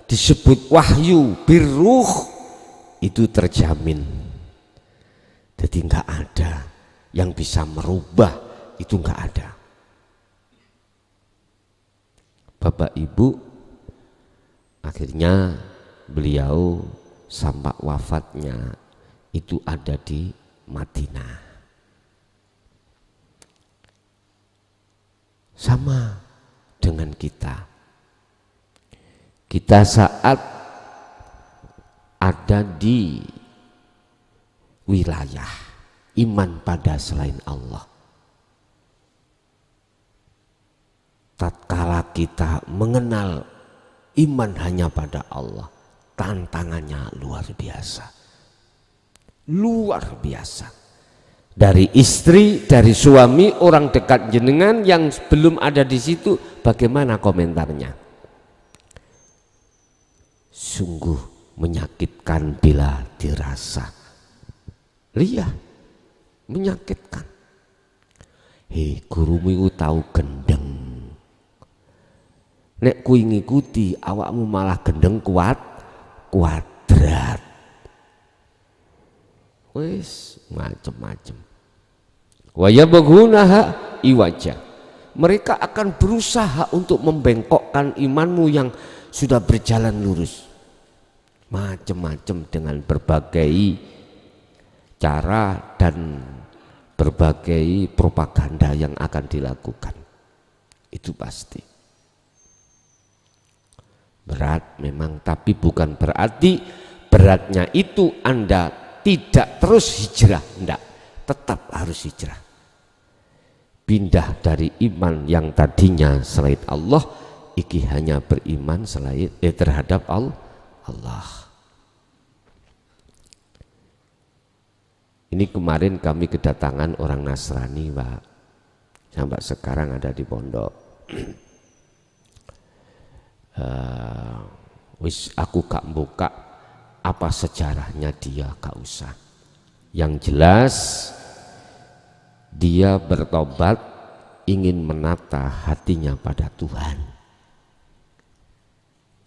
disebut wahyu birruh itu terjamin, jadi gak ada yang bisa merubah, itu gak ada. Bapak Ibu, Akhirnya beliau sampai wafatnya itu ada di Madinah. Sama dengan kita. Kita saat ada di wilayah iman pada selain Allah, tatkala kita mengenal iman hanya pada Allah, tantangannya luar biasa. Luar biasa. Dari istri, dari suami, orang dekat jenengan yang belum ada di situ, bagaimana komentarnya? Sungguh menyakitkan bila dirasa. Iya, menyakitkan. Hei, gurumu itu tahu gendeng. Nek kui ngikuti, awakmu malah gendeng kuadrat. Wis macem-macem. Wa yabghunaha iwaja. Mereka akan berusaha untuk membengkokkan imanmu yang sudah berjalan lurus. Macem-macem dengan berbagai cara dan berbagai propaganda yang akan dilakukan. Itu pasti. Berat memang, tapi bukan berarti beratnya itu Anda tidak terus hijrah, enggak, tetap harus hijrah. Pindah dari iman yang tadinya selain Allah, iki hanya beriman selain terhadap Allah. Ini kemarin kami kedatangan orang Nasrani, Pak. Sampai sekarang ada di pondok. Wis aku gak buka apa sejarahnya dia, gak usah. Yang jelas dia bertobat, ingin menata hatinya pada Tuhan.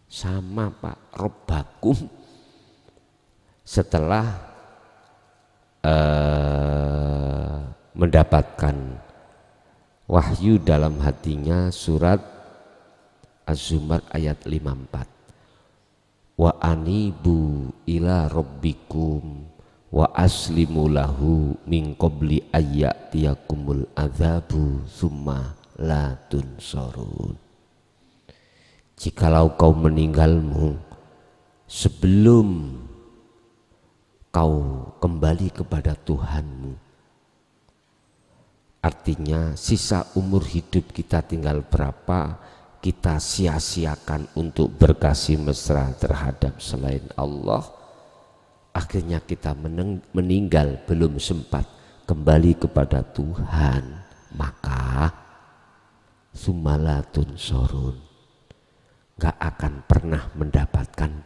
Sama Pak, Robbakum setelah mendapatkan wahyu dalam hatinya, surat Az-Zumar ayat 54. Wa anibu ila rabbikum wa aslimu lahu min qabli ayyatiyakumul adzabu summa la tunsorun. Jikalau kau meninggalmu sebelum kau kembali kepada Tuhanmu, artinya sisa umur hidup kita tinggal berapa, kita sia-siakan untuk berkasih mesra terhadap selain Allah. Akhirnya kita meninggal belum sempat kembali kepada Tuhan, maka sumalatun sorun, gak akan pernah mendapatkan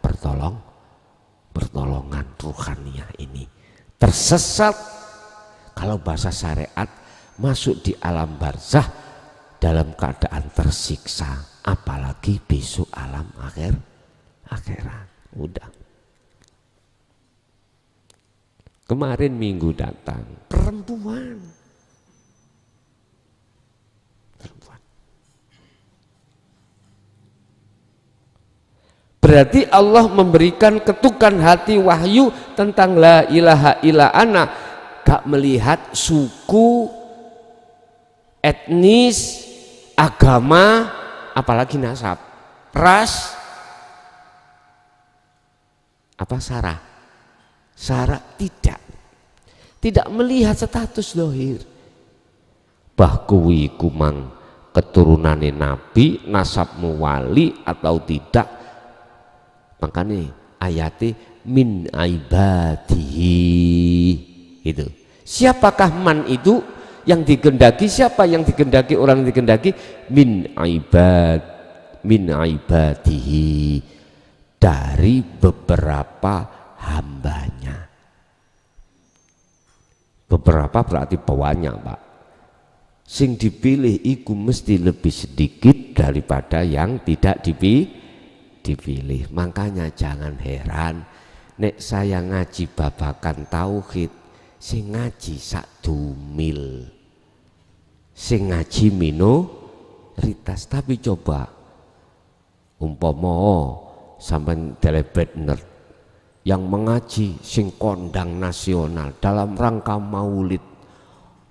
pertolongan ruhaniyah ini. Tersesat, kalau bahasa syariat, masuk di alam barzah dalam keadaan tersiksa, apalagi besok alam akhirat. Udah. Kemarin minggu datang perempuan. Berarti Allah memberikan ketukan hati wahyu tentang la ilaha illa ana, gak melihat suku, etnis, agama, apalagi nasab, ras, apa Sarah tidak melihat status dohir. Bahkuwi kumang keturunane nabi, nasabmu wali atau tidak. Makanya ayati min ibadihi itu. Siapakah man itu yang digendaki? Siapa yang digendaki? Orang yang digendaki min ibadihi, dari beberapa hambanya. Beberapa berarti banyak, Pak. Sing dipilih iku mesti lebih sedikit daripada yang tidak dipilih. Makanya jangan heran nek saya ngaji babakan tauhid, sing ngaji sak dumil, sing ngaji minoritas. Tapi coba umpama sampean delebet nerd yang mengaji sing kondang nasional dalam rangka maulid,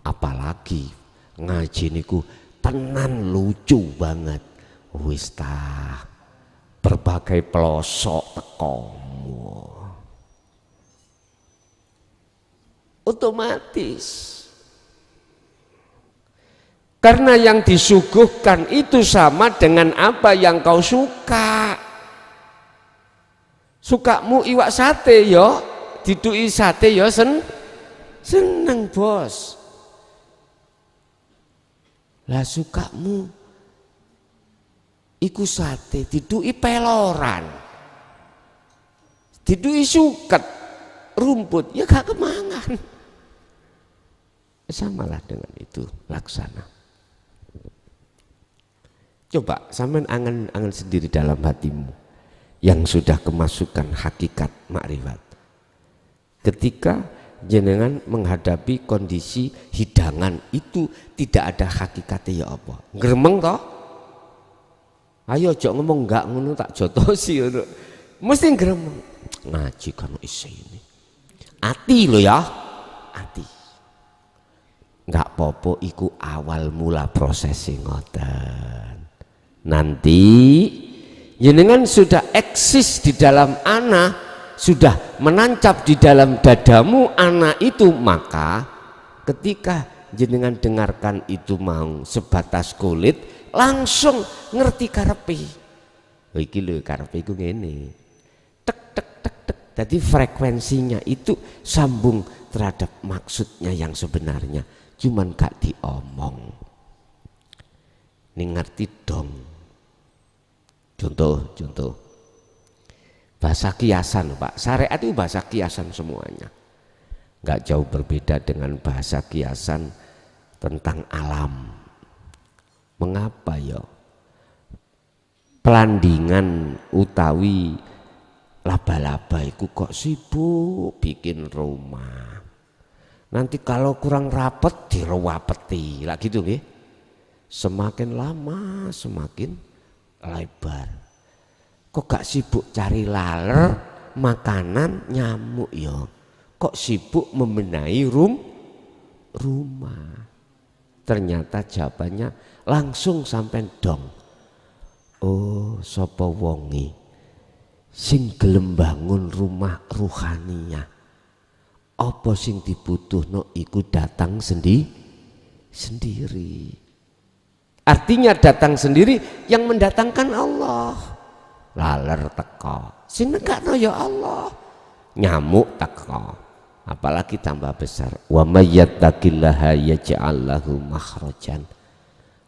apalagi ngaji niku tenan lucu banget. Wis ta berbagai pelosok teko, otomatis karena yang disuguhkan itu sama dengan apa yang kau suka. Sukamu iwak sate yo, didui sate yo seneng bos. Lah sukamu iku sate didui peloran, didui suket rumput ya gak kemangan. Samalah dengan itu laksana. Coba sampean angan-angan sendiri dalam hatimu yang sudah kemasukan hakikat makrifat. Ketika jenengan menghadapi kondisi hidangan itu tidak ada hakikatnya ya apa? Gremeng toh? Ayo aja ngomong enggak ngono tak jotosi ngono. Mesti gremeng. Ngaji kan isi ini. Ati lo ya, ati. Enggak popo iku awal mula prosesi ngoten. Nanti jenengan sudah eksis di dalam ana, sudah menancap di dalam dadamu ana itu, maka ketika jenengan dengarkan itu mau sebatas kulit, langsung ngerti karepe. Oh iki lho karepe iku ngene. Tek tek tek tek. Jadi frekuensinya itu sambung terhadap maksudnya yang sebenarnya, cuman gak diomong. Ning ngerti dong. Contoh bahasa kiasan Pak, syariat itu bahasa kiasan semuanya, nggak jauh berbeda dengan bahasa kiasan tentang alam. Mengapa ya pelandingan utawi laba-laba itu kok sibuk bikin rumah, nanti kalau kurang rapet direwapeti lah gitu nggih. Semakin lama semakin lebar. Kok gak sibuk cari laler makanan nyamuk ya, kok sibuk membenahi rumah. Ternyata jawabannya langsung sampai dong. Oh sapa wonge sing gelem bangun rumah ruhaninya, apa sing dibutuhno iku datang sendiri. Artinya datang sendiri yang mendatangkan Allah. Laler teko, sing nekakno ya Allah. Nyamuk teko, apalagi tambah besar. Wa may yattaqillaha yaj'al lahu makhrajan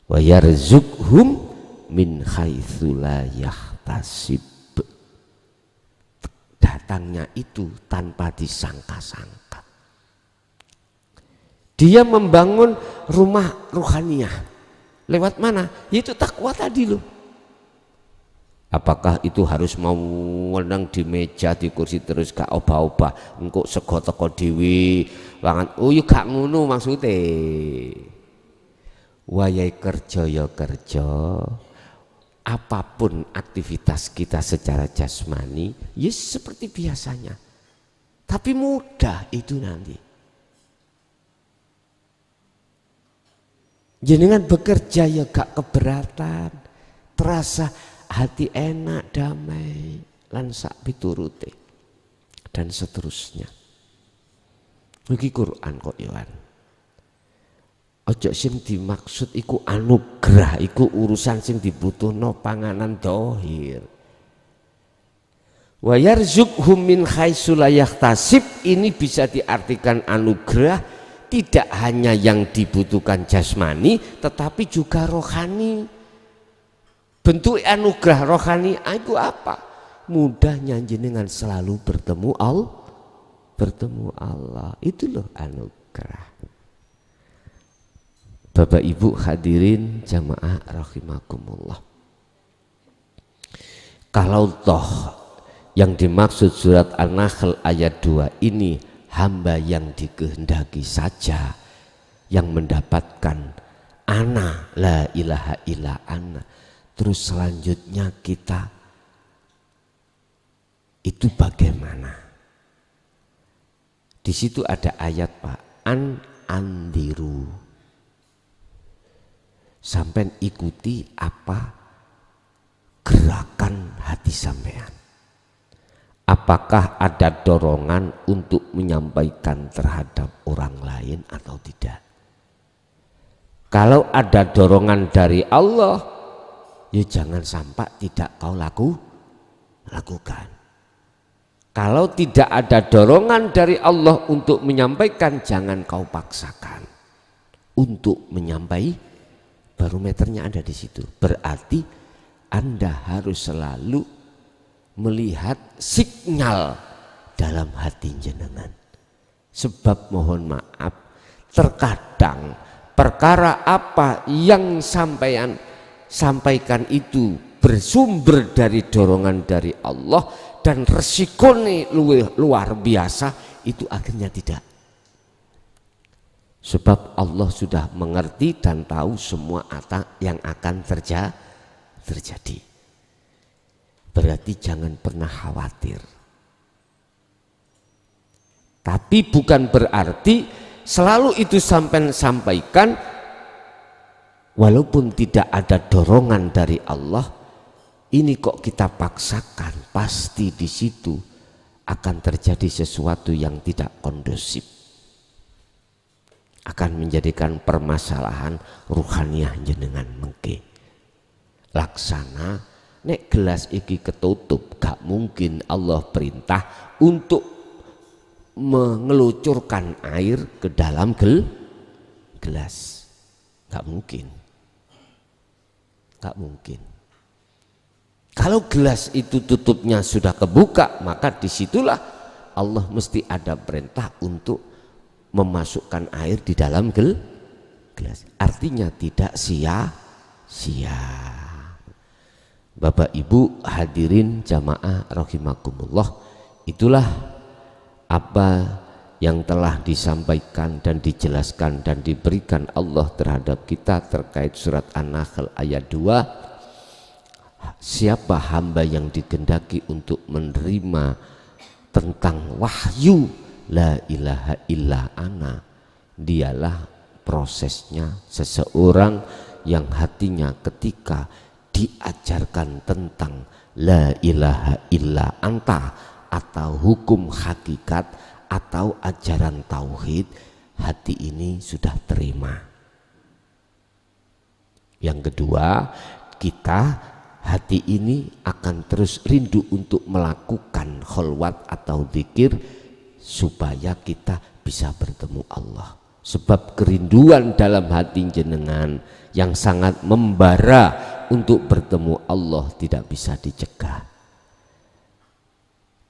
wa yarzuqhum min haitsu la yahtasib. Datangnya itu tanpa disangka-sangka. Dia membangun rumah ruhaniyah. Lewat mana? Yaitu takwa tadi loh. Apakah itu harus mau menang di meja di kursi terus gak obah-obah engkau sego teko dhewe wangan oh yuk gak ngono maksude. Wayahe kerja ya kerja, apapun aktivitas kita secara jasmani ya seperti biasanya, tapi mudah itu nanti. Jenengan bekerja ya gak keberatan, terasa hati enak, damai, lan sak piturute dan seterusnya. Iki Quran kok Yohan. Ojo sing dimaksud iku anugerah, iku urusan sing dibutuhno panganan dohir. Wa yarzuqhum min haitsu la yahtasib, ini bisa diartikan anugerah tidak hanya yang dibutuhkan jasmani tetapi juga rohani. Bentuk anugerah rohani itu apa? Mudahnya jenengan selalu bertemu Allah. Itu loh anugerah. Bapak Ibu hadirin jamaah rahimakumullah. Kalau toh yang dimaksud surat An-Nahl ayat 2 ini hamba yang dikehendaki saja yang mendapatkan ana la ilaha illa ana, terus selanjutnya kita itu bagaimana? Di situ ada ayat Pak, andiru. Sampai ikuti apa gerakan hati sampean. Apakah ada dorongan untuk menyampaikan terhadap orang lain atau tidak? Kalau ada dorongan dari Allah, ya jangan sampai tidak kau lakukan. Kalau tidak ada dorongan dari Allah untuk menyampaikan, jangan kau paksakan untuk menyampaikan. Barometernya ada di situ. Berarti Anda harus selalu melihat sinyal dalam hati jenengan. Sebab mohon maaf, terkadang perkara apa yang sampean sampaikan itu bersumber dari dorongan dari Allah dan resikonya luar biasa, itu akhirnya tidak. Sebab Allah sudah mengerti dan tahu semua yang akan terjadi. Berarti jangan pernah khawatir. Tapi bukan berarti selalu itu sampaikan walaupun tidak ada dorongan dari Allah. Ini kok kita paksakan, pasti di situ akan terjadi sesuatu yang tidak kondusif. Akan menjadikan permasalahan ruhaniyah jenengan mengke. Laksana nek gelas iki ketutup, gak mungkin Allah perintah untuk mengelucurkan air ke dalam gelas. Gak mungkin. Gak mungkin. Kalau gelas itu tutupnya sudah kebuka, maka disitulah Allah mesti ada perintah untuk memasukkan air di dalam gelas. Artinya tidak sia-sia. Bapak Ibu hadirin jamaah rahimakumullah, itulah apa yang telah disampaikan dan dijelaskan dan diberikan Allah terhadap kita terkait surat An-Nahl ayat 2. Siapa hamba yang dikehendaki untuk menerima tentang wahyu la ilaha illa ana, dialah prosesnya seseorang yang hatinya ketika diajarkan tentang la ilaha illa anta atau hukum hakikat atau ajaran tauhid, hati ini sudah terima. Yang kedua, kita hati ini akan terus rindu untuk melakukan kholwat atau zikir supaya kita bisa bertemu Allah. Sebab kerinduan dalam hati jenengan yang sangat membara untuk bertemu Allah tidak bisa dicegah.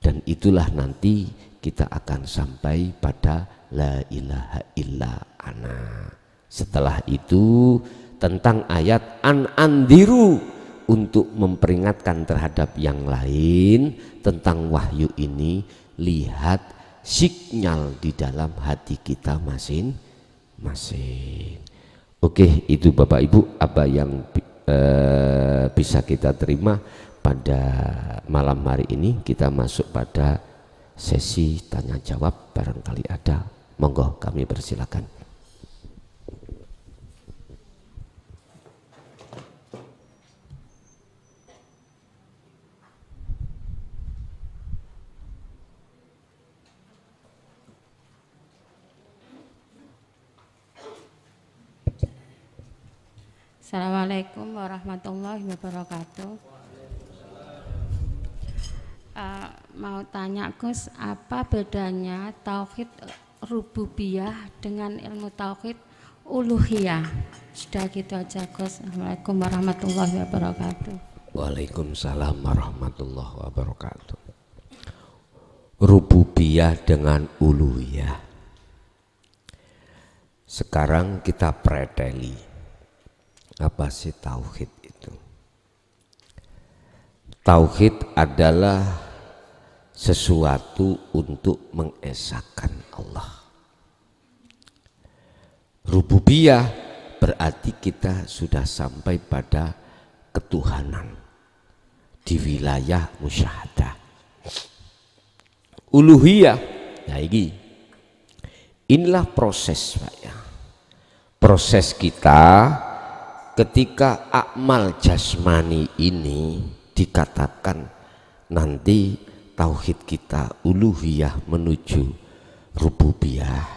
Dan itulah nanti kita akan sampai pada la ilaha illa ana. Setelah itu tentang ayat andiru, untuk memperingatkan terhadap yang lain tentang wahyu ini, lihat sinyal di dalam hati kita masing-masing. Oke, itu Bapak Ibu apa yang bisa kita terima pada malam hari ini. Kita masuk pada sesi tanya jawab, barangkali ada, monggo kami persilakan. Assalamualaikum warahmatullahi wabarakatuh. Mau tanya Gus, apa bedanya tauhid rububiyah dengan ilmu tauhid uluhiyah? Sudah gitu aja Gus. Assalamualaikum warahmatullahi wabarakatuh. Waalaikumsalam warahmatullahi wabarakatuh. Rububiyah dengan uluhiyah. Sekarang kita preteli. Apa sih tauhid itu? Tauhid adalah sesuatu untuk mengesahkan Allah. Rububiyah berarti kita sudah sampai pada ketuhanan di wilayah musyahadah. uluhiyah. Nah inilah proses Pak ya. Proses kita ketika amal jasmani ini dikatakan nanti tauhid kita uluhiyah menuju rububiyah.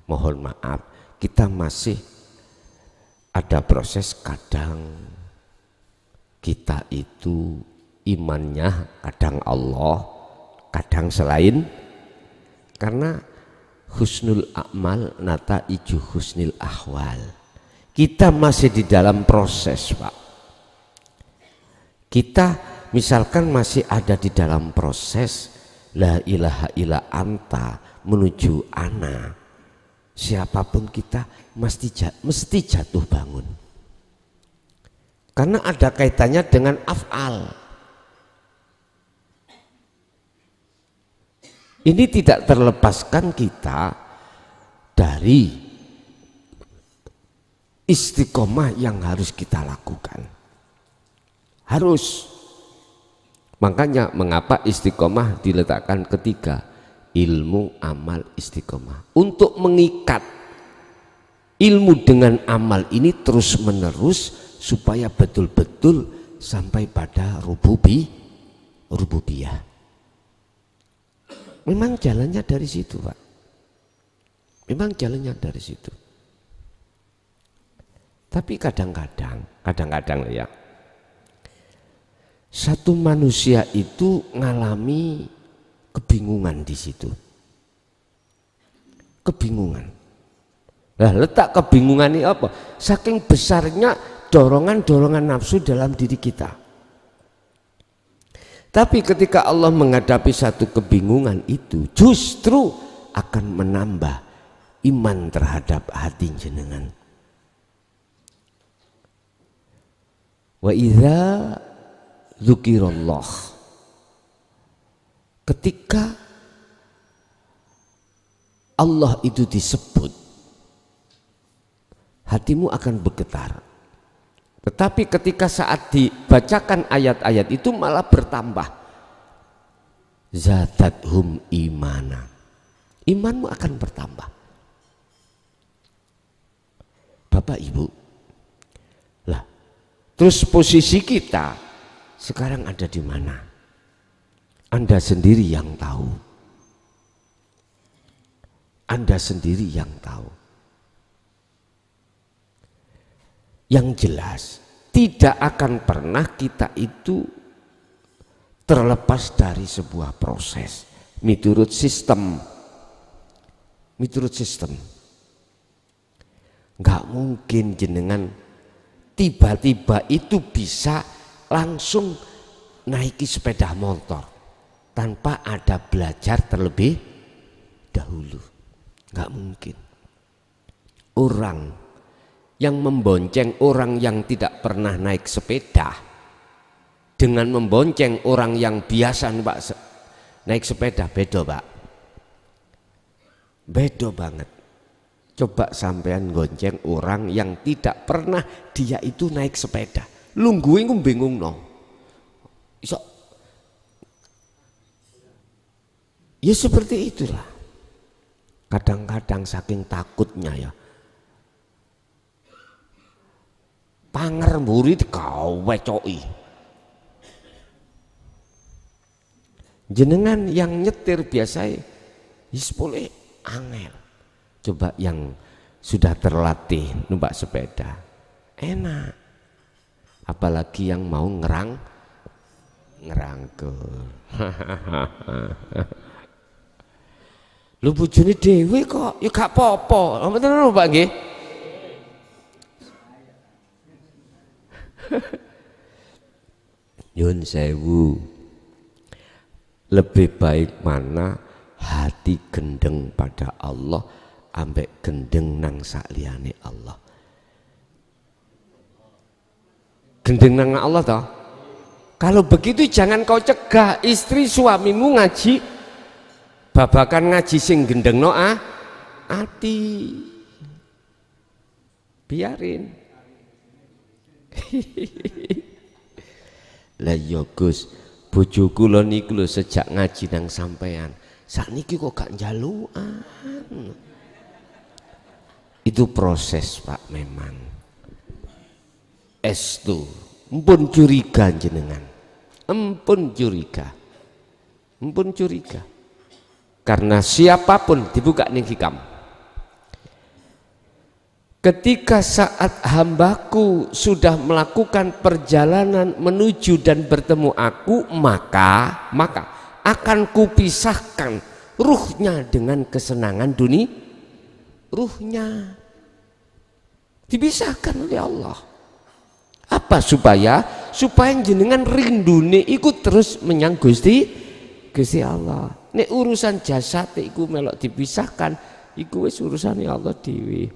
Mohon maaf, kita masih ada proses, kadang kita itu imannya kadang Allah, kadang selain, karena husnul a'mal nata iju husnil ahwal. Kita masih di dalam proses Pak. Kita misalkan masih ada di dalam proses la ilaha illa anta menuju ana. Siapapun kita mesti jatuh bangun, karena ada kaitannya dengan af'al. Ini tidak terlepaskan kita dari istiqomah yang harus kita lakukan. Harus. Makanya mengapa istiqomah diletakkan ketiga, ilmu, amal, istiqomah, untuk mengikat ilmu dengan amal ini terus menerus supaya betul-betul sampai pada rububiyah. Memang jalannya dari situ Pak, memang jalannya dari situ. Tapi kadang-kadang ya, satu manusia itu ngalami kebingungan di situ. Kebingungan. Nah, letak kebingungan ini apa? Saking besarnya dorongan-dorongan nafsu dalam diri kita. Tapi ketika Allah menghadapi satu kebingungan itu, justru akan menambah iman terhadap hati jenengan. Wa idza dzukirallah, ketika Allah itu disebut, hatimu akan bergetar. Tetapi ketika saat dibacakan ayat-ayat itu malah bertambah. Zadathum imana, imanmu akan bertambah. Bapak Ibu, lah terus posisi kita sekarang ada di mana? Anda sendiri yang tahu. Anda sendiri yang tahu. Yang jelas tidak akan pernah kita itu terlepas dari sebuah proses miturut sistem. Nggak mungkin jenengan tiba-tiba itu bisa langsung naiki sepeda motor tanpa ada belajar terlebih dahulu. Nggak mungkin. Orang yang membonceng orang yang tidak pernah naik sepeda dengan membonceng orang yang biasa naik sepeda, beda Pak, beda banget. Coba sampean gonceng orang yang tidak pernah dia itu naik sepeda, lungguhe ku bingung no. Iso ya seperti itulah. Kadang-kadang saking takutnya ya, panger murid kau wecoki. Jenengan yang nyetir biasa boleh angel. Coba yang sudah terlatih numpak sepeda enak, apalagi yang mau ngerangkul. Lu bojone dhewe kok ya gak apa-apa. Mboten lho Pak nggih. Nyun sewu, lebih baik mana hati gendeng pada Allah ambek gendeng nang sakliyane Allah. Gendeng nang Allah toh. Kalau begitu jangan kau cegah istri suamimu ngaji, babakan ngaji sing gendeng no ati, biarin. Lah ya Gus, bojo kula niku lho sejak ngaji nang sampean Sakniki kok gak njalukan. Itu proses Pak memang. Estu, empun curiga jenengan. Empun curiga. Empun curiga. Karena siapapun dibuka ning hikam. Ketika saat hambaku sudah melakukan perjalanan menuju dan bertemu aku, maka akan kupisahkan ruhnya dengan kesenangan dunia. Ruhnya dipisahkan oleh Allah. Apa supaya jenengan rindune ikut terus menyang Gusti Allah. Nek urusan jasad iku melok dipisahkan, iku wis urusane Allah dhewe.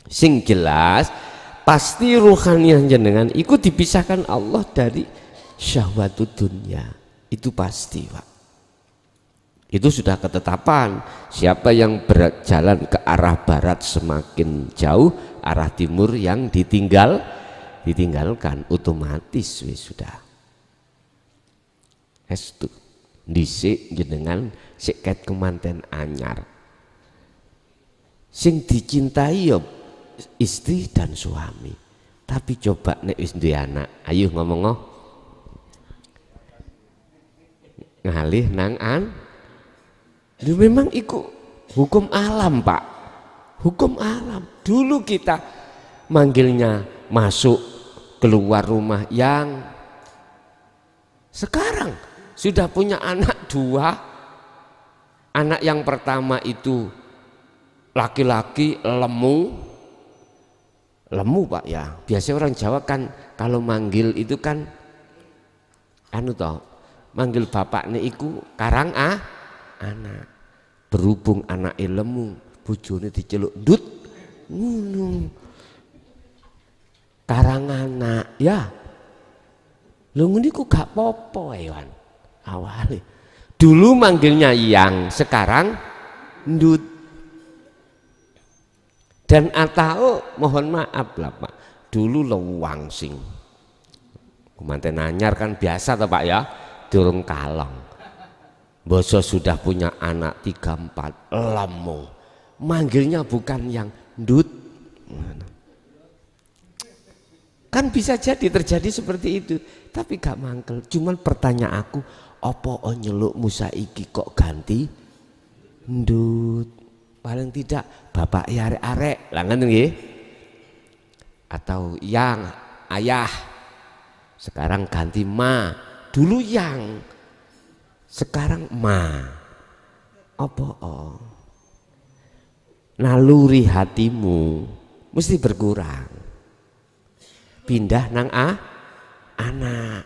Sing jelas pasti ruhaniah jenengan iku dipisahkan Allah dari syahwatud dunya. Itu pasti, Pak. Itu sudah ketetapan. Siapa yang berjalan ke arah barat semakin jauh, arah timur yang ditinggalkan, otomatis wis sudah. Estu dhisik jenengan sik ket kemanten anyar. Sing dicintai ya istri dan suami. Tapi coba nek wis duwe anak, ayo ngomong ngalih nang Lu memang ikut hukum alam Pak, hukum alam. Dulu kita manggilnya masuk keluar rumah, yang sekarang sudah punya anak 2. Anak yang pertama itu laki-laki lemu Pak ya. Biasanya orang Jawa kan kalau manggil itu kan manggil bapaknya iku karang anak. Berhubung anak lemu, bojone diceluk ndut ngono. Karang anak ya. Lho niku gak popo Ewan. Awale. Dulu manggilnya yang, sekarang ndut. Dan atau mohon maaf lah Pak. Dulu lewang sing. Kumanten anyar kan biasa toh Pak ya, durung kalong. Boso sudah punya anak 3-4 lemu, manggilnya bukan yang ndut. Kan bisa jadi terjadi seperti itu, tapi gak mangkel. Cuman pertanyaan aku, opo nyelukmu saiki kok ganti ndut? Paling tidak bapak arek-arek lah ngoten nggih. Atau yang ayah, sekarang ganti ma. Dulu yang, sekarang apa naluri hatimu mesti berkurang, pindah nang anak.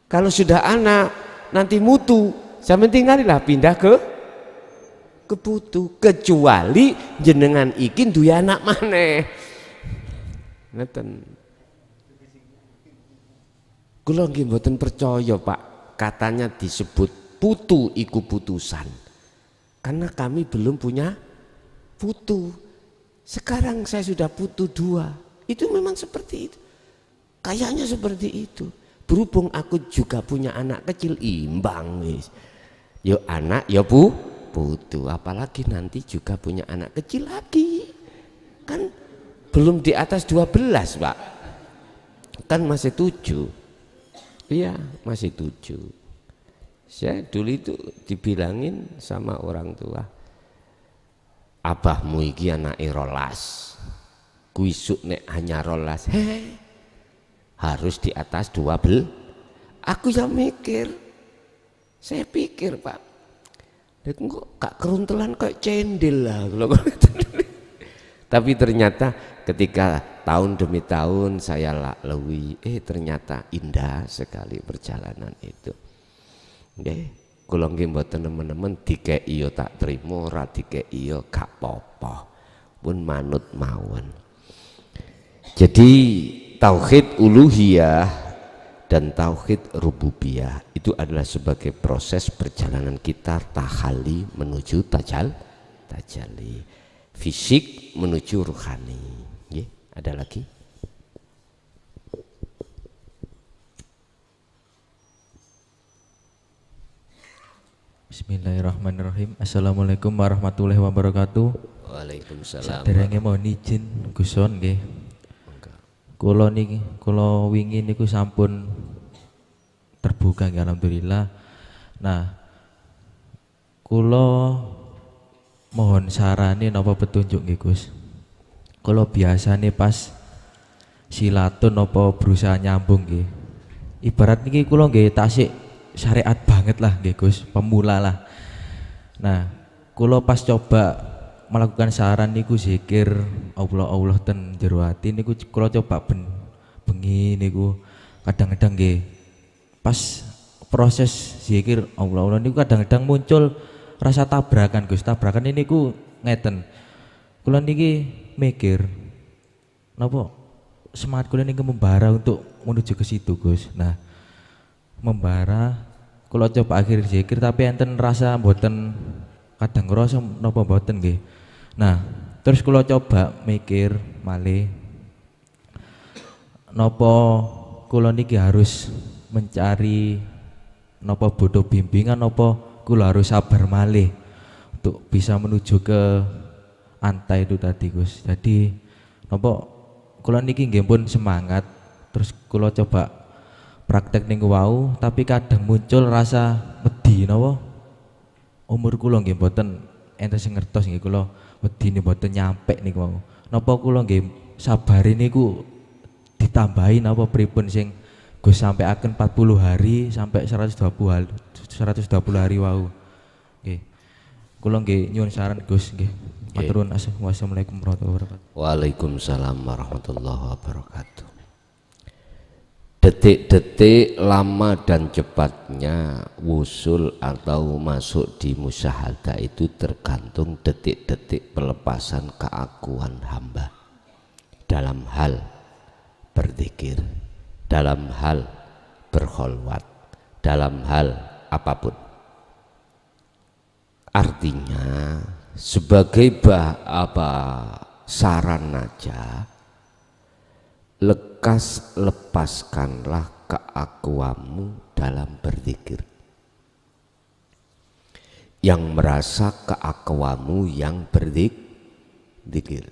Kalau sudah anak nanti mutu, sampeyan tinggalilah pindah ke putu, kecuali jenengan iki duwe anak maneh. Ngeten. Kula nggih mboten percaya Pak, katanya disebut putu iku putusan, karena kami belum punya putu. Sekarang saya sudah putu 2, itu memang seperti itu, kayaknya seperti itu. Berhubung aku juga punya anak kecil, imbang wis. Yo anak yo putu, apalagi nanti juga punya anak kecil lagi, kan belum di atas 12 Pak, kan masih 7. Iya, masih 7. Saya dulu itu dibilangin sama orang tua, abahmu iki anake 12, kuisuk nek hanya 12, harus di atas 12. Aku yang mikir, saya pikir Pak, kok gak keruntelan kayak cendil lah. Tapi ternyata ketika tahun demi tahun saya lalui, ternyata indah sekali perjalanan itu. Nggih, kula nggih mboten nemen-nemen dikeki yo tak trimo, ora dikeki yo gak apa-apa. Pun manut mawon. Jadi tauhid uluhiyah dan tauhid rububiyah itu adalah sebagai proses perjalanan kita tahalli menuju tajalli. Fisik menuju ruhani. Ada lagi? Bismillah. Bismillahirrahmanirrahim. Assalamualaikum warahmatullahi wabarakatuh. Waalaikumsalam. Saderenge mohon izin Guson nggih. Kula wingi niku sampun terbuka nggih alhamdulillah. Nah, kula mohon sarane napa petunjuk nggih Gus. Kula biasane pas silatun napa berusaha nyambung nggih. Ibarat niki kula nggih tasik syariat banget lah nggih Gus, pemula lah. Nah, kula pas coba melakukan saran niku zikir Allah ten jero ati niku kula coba bengi niku kadang-kadang nggih pas proses zikir Allah niku kadang-kadang muncul rasa tabrakan Gus. Tabrakan ini niku ngeten. Kula niki mikir napa semangat kula niku membara untuk menuju ke situ Gus. Nah, membara kalau coba akhir zikir tapi enten rasa mboten kadang ngerasa napa mboten nggih. Nah, terus kalau coba mikir malih napa kula niki harus mencari napa butuh bimbingan napa kula harus sabar malih untuk bisa menuju ke anta itu tadi Gus. Jadi napa kula niki nggih pun semangat terus kula coba praktek ning wau tapi kadang muncul rasa wedi napa umur kula nggih mboten enten sing ngertos nggih kula wedine mboten nyampe niku wau napa kula nggih sabare niku ditambahi napa pripun sing Gus sampeaken 40 hari sampai 120 hari wau nggih kula nggih nyuwun saran Gus nggih matur nuwun. Assalamualaikum warahmatullahi wabarakatuh. Waalaikumsalam warahmatullahi wabarakatuh. Detik-detik lama dan cepatnya wusul atau masuk di musyahadah itu tergantung detik-detik pelepasan keakuan hamba dalam hal berzikir, dalam hal berkholwat, dalam hal apapun. Artinya sebagai saran aja, lepaskanlah keakuanmu dalam berzikir. Yang merasa keakuanmu yang berzikir.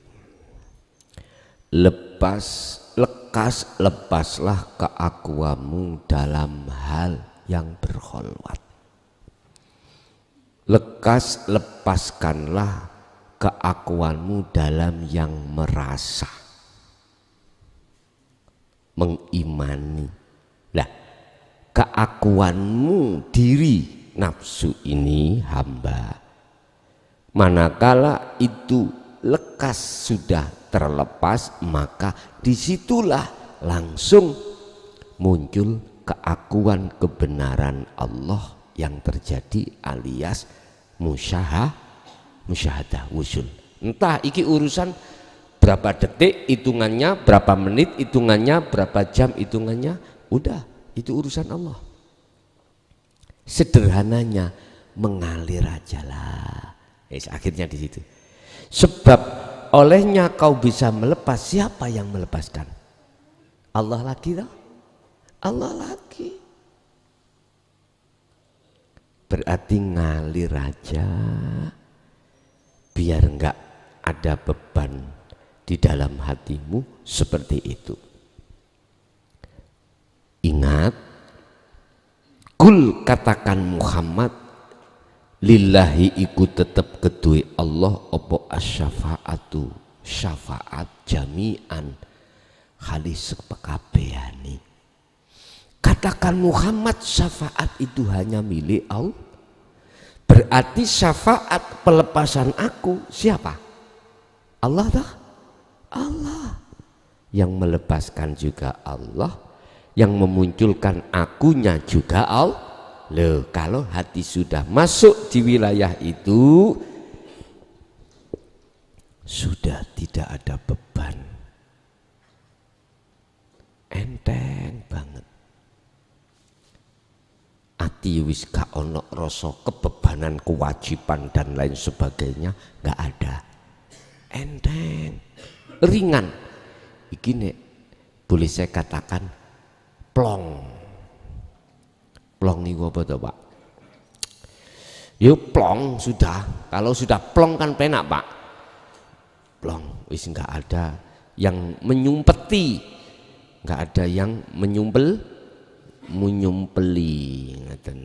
Lepaslah keakuanmu dalam hal yang berkholwat. Lepaskanlah keakuanmu dalam yang merasa, mengimani. Lah, keakuanmu diri nafsu ini hamba, manakala itu lekas sudah terlepas, maka disitulah langsung muncul keakuan kebenaran Allah yang terjadi alias musyahadah wusul. Entah iki urusan berapa detik hitungannya, berapa menit hitungannya, berapa jam hitungannya, udah itu urusan Allah. Sederhananya mengalir aja lah. Akhirnya di situ. Sebab olehnya kau bisa melepas, siapa yang melepaskan? Allah lagi toh? Allah lagi. Berarti ngalir aja biar enggak ada beban di dalam hatimu seperti itu. Ingat, kul katakan Muhammad, lillahi iku tetep kedue Allah opo asyafaatu syafaat jami'an khalis sepekabehani. Katakan Muhammad syafaat itu hanya milik Allah. Berarti syafaat pelepasan aku siapa? Allah dah. Allah. Yang melepaskan juga Allah, yang memunculkan akunya juga Allah. Loh, kalau hati sudah masuk di wilayah itu sudah tidak ada beban. Enteng banget. Ati wis gak ono rasa kebebanan, kewajiban dan lain sebagainya, gak ada. Enteng, ringan. Iki nek boleh saya katakan plong. Plong niku apa to, Pak? Yuk plong sudah. Kalau sudah plong kan penak Pak. Plong, wis nggak ada yang menyumpeti, nggak ada yang menyumpeli, ngeten.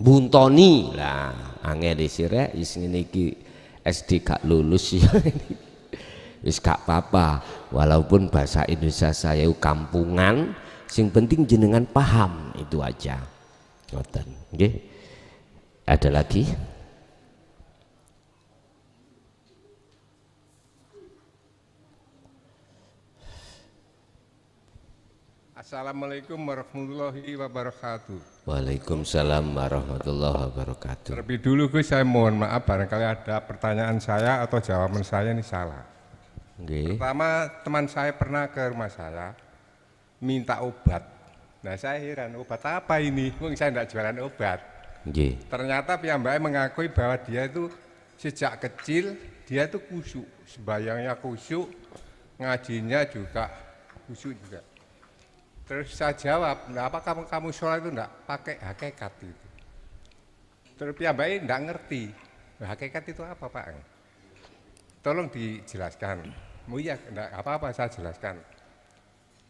Buntoni lah, angel sirek wis ngene iki SD gak lulus ya. Wis gak apa-apa, walaupun bahasa Indonesia saya kampungan, sing penting jenengan paham itu aja. Ngoten, nggih. Ada lagi? Assalamualaikum warahmatullahi wabarakatuh. Waalaikumsalam warahmatullahi wabarakatuh. Terlebih dulu Gus, saya mohon maaf barangkali ada pertanyaan saya atau jawaban saya ini salah. Nggih. Pertama, teman saya pernah ke rumah saya minta obat. Nah, saya heran, obat apa ini? Mungkin saya tidak jualan obat. Nggih. Ternyata piyambaknya mengakui bahwa dia itu sejak kecil dia itu khusyuk, sembahyangnya khusyuk, ngajinya juga khusyuk juga. Terus saya jawab, nah apa kamu sholat itu enggak pakai hakikat itu? Terus piyambaknya enggak ngerti, nah, hakikat itu apa Pak? Tolong dijelaskan. Oh iya, enggak apa-apa saya jelaskan.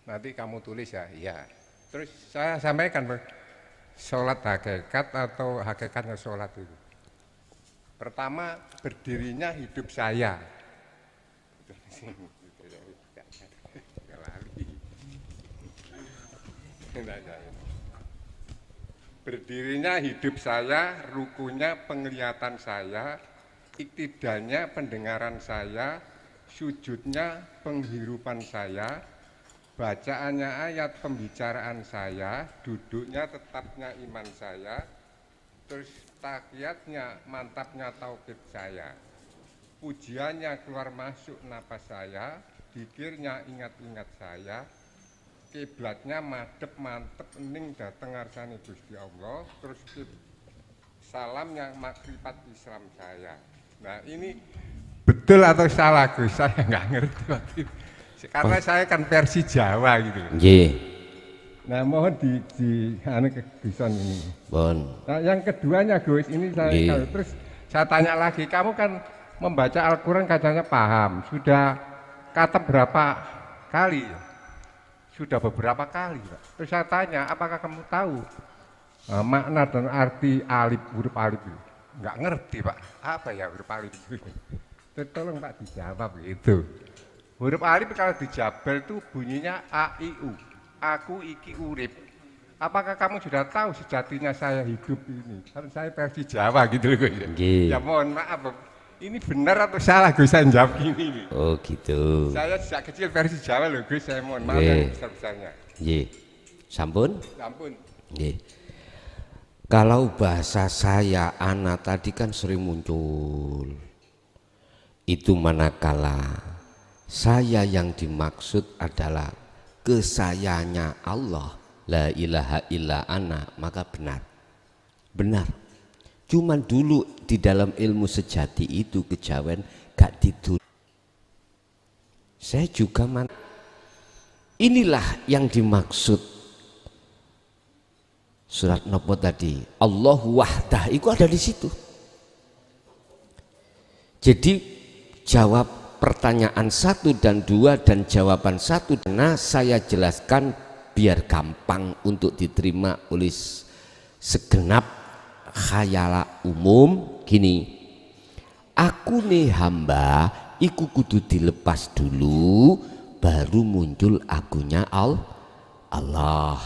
Nanti kamu tulis ya, iya. Terus saya sampaikan, sholat hakikat atau hakikatnya sholat itu. Pertama, berdirinya hidup saya. Berdirinya hidup saya, rukunya penglihatan saya, iktidalnya pendengaran saya, sujudnya penghirupan saya, bacaannya ayat pembicaraan saya, duduknya tetapnya iman saya, terus takiyatnya mantapnya tauhid saya, pujiannya keluar masuk napas saya, zikirnya ingat-ingat saya, kiblatnya madep mantep ening dateng ngarsane Gusti Allah, terus salamnya makrifat Islam saya. Nah ini betul atau salah Gus? Saya nggak ngerti waktu itu. Karena saya kan versi Jawa gitu. Nggih. Nah mohon di anu kebisan ini. Bon. Nah yang keduanya Gus, ini saya terus saya tanya lagi, kamu kan membaca Al-Quran katanya paham, sudah khatam berapa kali? Sudah beberapa kali, Pak. Terus saya tanya, apakah kamu tahu makna dan arti alif, huruf alif itu? Enggak ngerti, Pak. Apa ya huruf alif itu? Tolong Pak dijawab gitu. Huruf alif kalau dijabel itu bunyinya A, I, U. Aku, iki, urip. Apakah kamu sudah tahu sejatinya saya hidup ini? Kan saya versi Jawa gitu loh. Ya mohon maaf, ini benar atau salah Gus saya jawab gini. Oh gitu. Saya sejak kecil versi Jawa loh Gus, saya mohon maaf yang besar-besarnya. Nggih. Sampun? Sampun. Nggih. Kalau bahasa saya anak tadi kan sering muncul. Itu manakala saya yang dimaksud adalah kesayangannya Allah, la ilaha illa ana, maka benar. Benar. Cuman dulu di dalam ilmu sejati itu kejawen gak tidur. Saya juga inilah yang dimaksud surat nopo tadi, Allahu wahdah itu ada di situ. Jadi jawab pertanyaan 1 dan 2 dan jawaban 1, nah saya jelaskan biar gampang untuk diterima oleh segenap khayala umum. Gini, aku nih hamba iku kudu dilepas dulu baru muncul akunya Allah.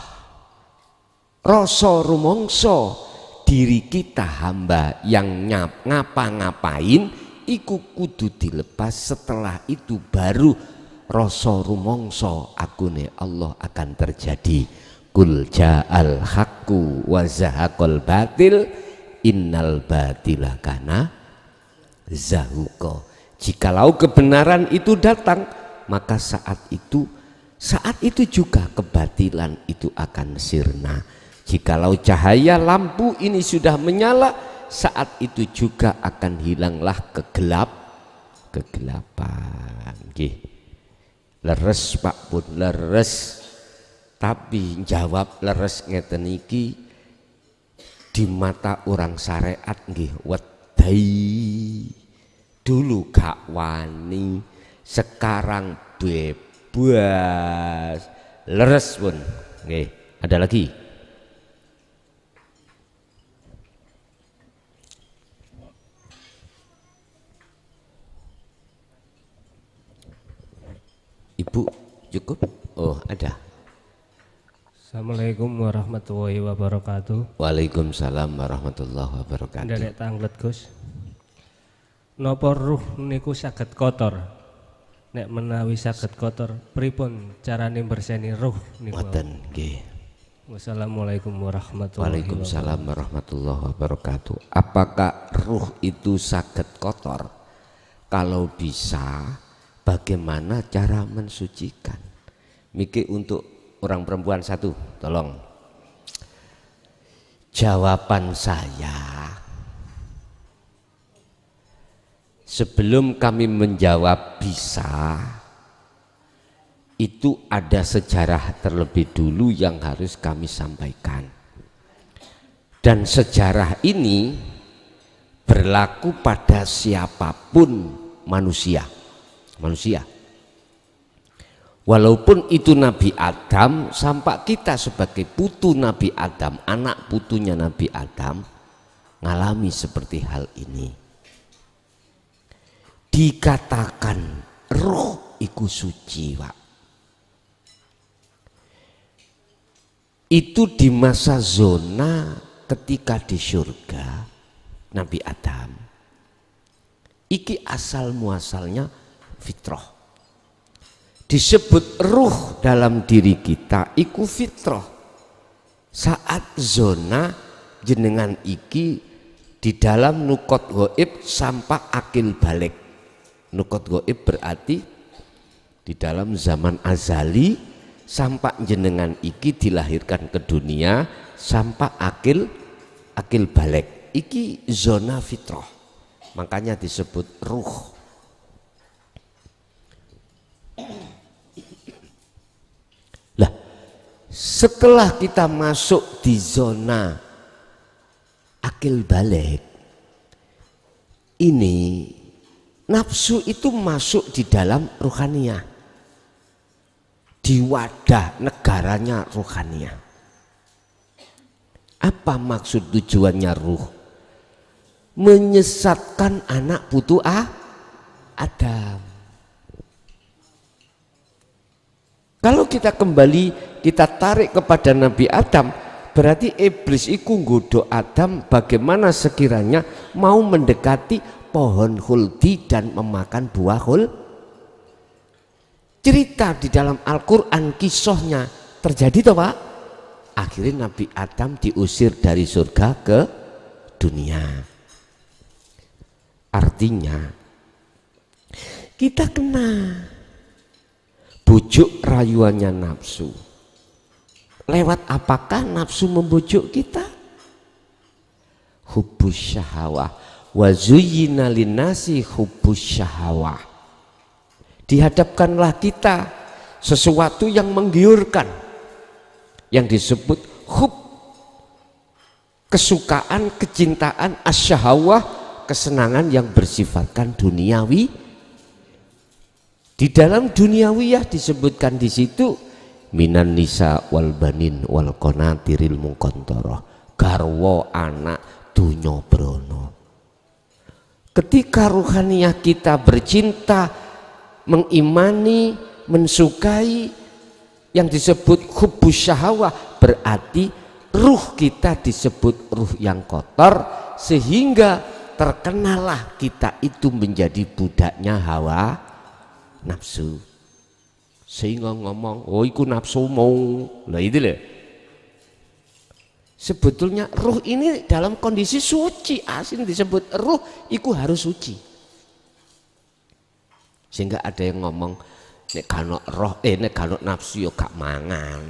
Rasa rumangsa diri kita hamba yang ngapa-ngapain iku kudu dilepas, setelah itu baru rasa rumangsa akune Allah akan terjadi. Kul ja'al haqqu wa zahaqal batil innal batila kana zahuqa. Jikalau kebenaran itu datang, maka saat itu juga kebatilan itu akan sirna. Jikalau cahaya lampu ini sudah menyala, saat itu juga akan hilanglah kegelapan. Nggih. Leres Pak Pun, leres. Tapi jawab leres ngeten iki di mata orang syariat nggih wedai. Dulu gak wani, sekarang bebas. Leres pun. Nggih, ada lagi. Ibu cukup? Oh, ada. Assalamualaikum warahmatullahi wabarakatuh. Waalaikumsalam warahmatullahi wabarakatuh. Nderek tanglet Gus. Napa ruh niku saged kotor? Nek menawi saged kotor, pripun carane berseni ruh niku? Ngoten nggih. Wassalamualaikum warahmatullahi wabarakatuh. Waalaikumsalam warahmatullahi wabarakatuh. Apakah ruh itu saged kotor? Kalau bisa, bagaimana cara mensucikan? Miki untuk orang perempuan satu, tolong. Jawaban saya, sebelum kami menjawab bisa, itu ada sejarah terlebih dulu yang harus kami sampaikan. Dan sejarah ini berlaku pada siapapun manusia. Walaupun itu Nabi Adam, sampai kita sebagai putu Nabi Adam, anak putunya Nabi Adam, ngalami seperti hal ini. Dikatakan roh iku suci, Pak. Itu di masa zona ketika di surga Nabi Adam. Iki asal muasalnya fitrah. Disebut ruh dalam diri kita iku fitrah. Saat zona jenengan iki di dalam nukot goib sampai akil balik. Nukot goib berarti di dalam zaman azali sampai jenengan iki dilahirkan ke dunia sampai akil balik. Iki zona fitrah. Makanya disebut ruh. Lah, setelah kita masuk di zona akil balik, ini nafsu itu masuk di dalam ruhaniyah, di wadah negaranya ruhaniyah. Apa maksud tujuannya ruh? Menyesatkan anak putu Adam. Kalau kita kembali, kita tarik kepada Nabi Adam, berarti iblis iku nggodho Adam bagaimana sekiranya mau mendekati pohon huldi dan memakan buah cerita di dalam Al-Quran kisahnya terjadi toh Pak. Akhirnya Nabi Adam diusir dari surga ke dunia. Artinya kita kena bujuk rayuannya nafsu. Lewat apakah nafsu membujuk kita? Hubbus syahawah wa zuyyina linnasi hubbus syahawah. Dihadapkanlah kita sesuatu yang menggiurkan, yang disebut hub, kesukaan, kecintaan, asyahawah, kesenangan yang bersifatkan duniawi. Di dalam duniawiyah disebutkan di situ minan nisa wal banin wal qanatiril muqantarah, garwa anak dunya brana. Ketika ruhaniyah kita bercinta, mengimani, mensukai yang disebut hubbus syahawah, berarti ruh kita disebut ruh yang kotor, sehingga terkenalah kita itu menjadi budaknya hawa nafsu, sehingga ngomong oh iku nafsu mau. Nah itu loh, sebetulnya ruh ini dalam kondisi suci, asin disebut ruh iku harus suci. Sehingga ada yang ngomong nek kano roh nek kano nafsu yo gak mangan,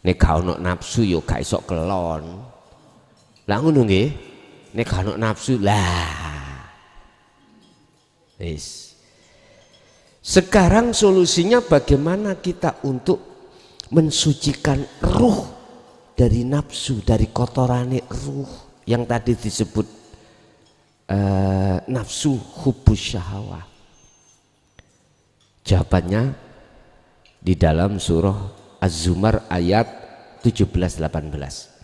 nek kano nafsu yo gak iso kelon. Lah ngono nggih, nek kano nafsu lah wis. Sekarang solusinya bagaimana kita untuk mensucikan ruh dari nafsu, dari kotorane ruh yang tadi disebut nafsu hubbus syahwah? Jawabannya di dalam surah Az-Zumar ayat 17-18.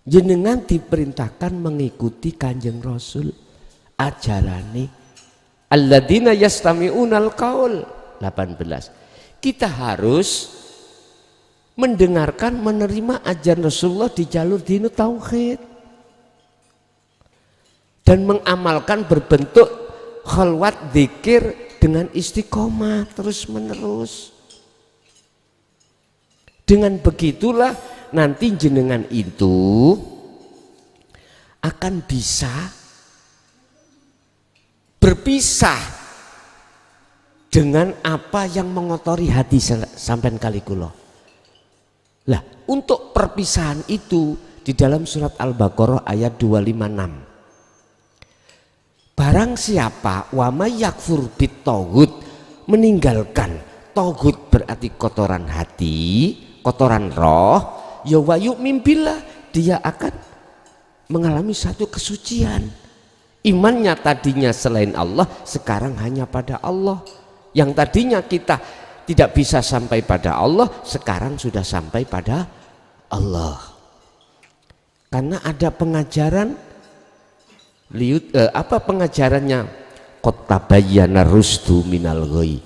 Jenengan diperintahkan mengikuti Kanjeng Rasul, ajarane alladzina yastami'unal qaul 18. Kita harus mendengarkan, menerima ajaran Rasulullah di jalur dinu tauhid dan mengamalkan berbentuk khalwat zikir dengan istiqomah terus menerus. Dengan begitulah nanti jenengan itu akan bisa berpisah dengan apa yang mengotori hati sampean kali kula. Lah, untuk perpisahan itu di dalam surat Al-Baqarah ayat 256. Barang siapa wa may yakfur bit-taghut, meninggalkan taghut berarti kotoran hati, kotoran roh, ya wa yu'min billah, dia akan mengalami satu kesucian. Imannya tadinya selain Allah, sekarang hanya pada Allah. Yang tadinya kita tidak bisa sampai pada Allah, sekarang sudah sampai pada Allah. Karena ada pengajaran apa pengajarannya? Qad tabayyana rusdu minal ghoi.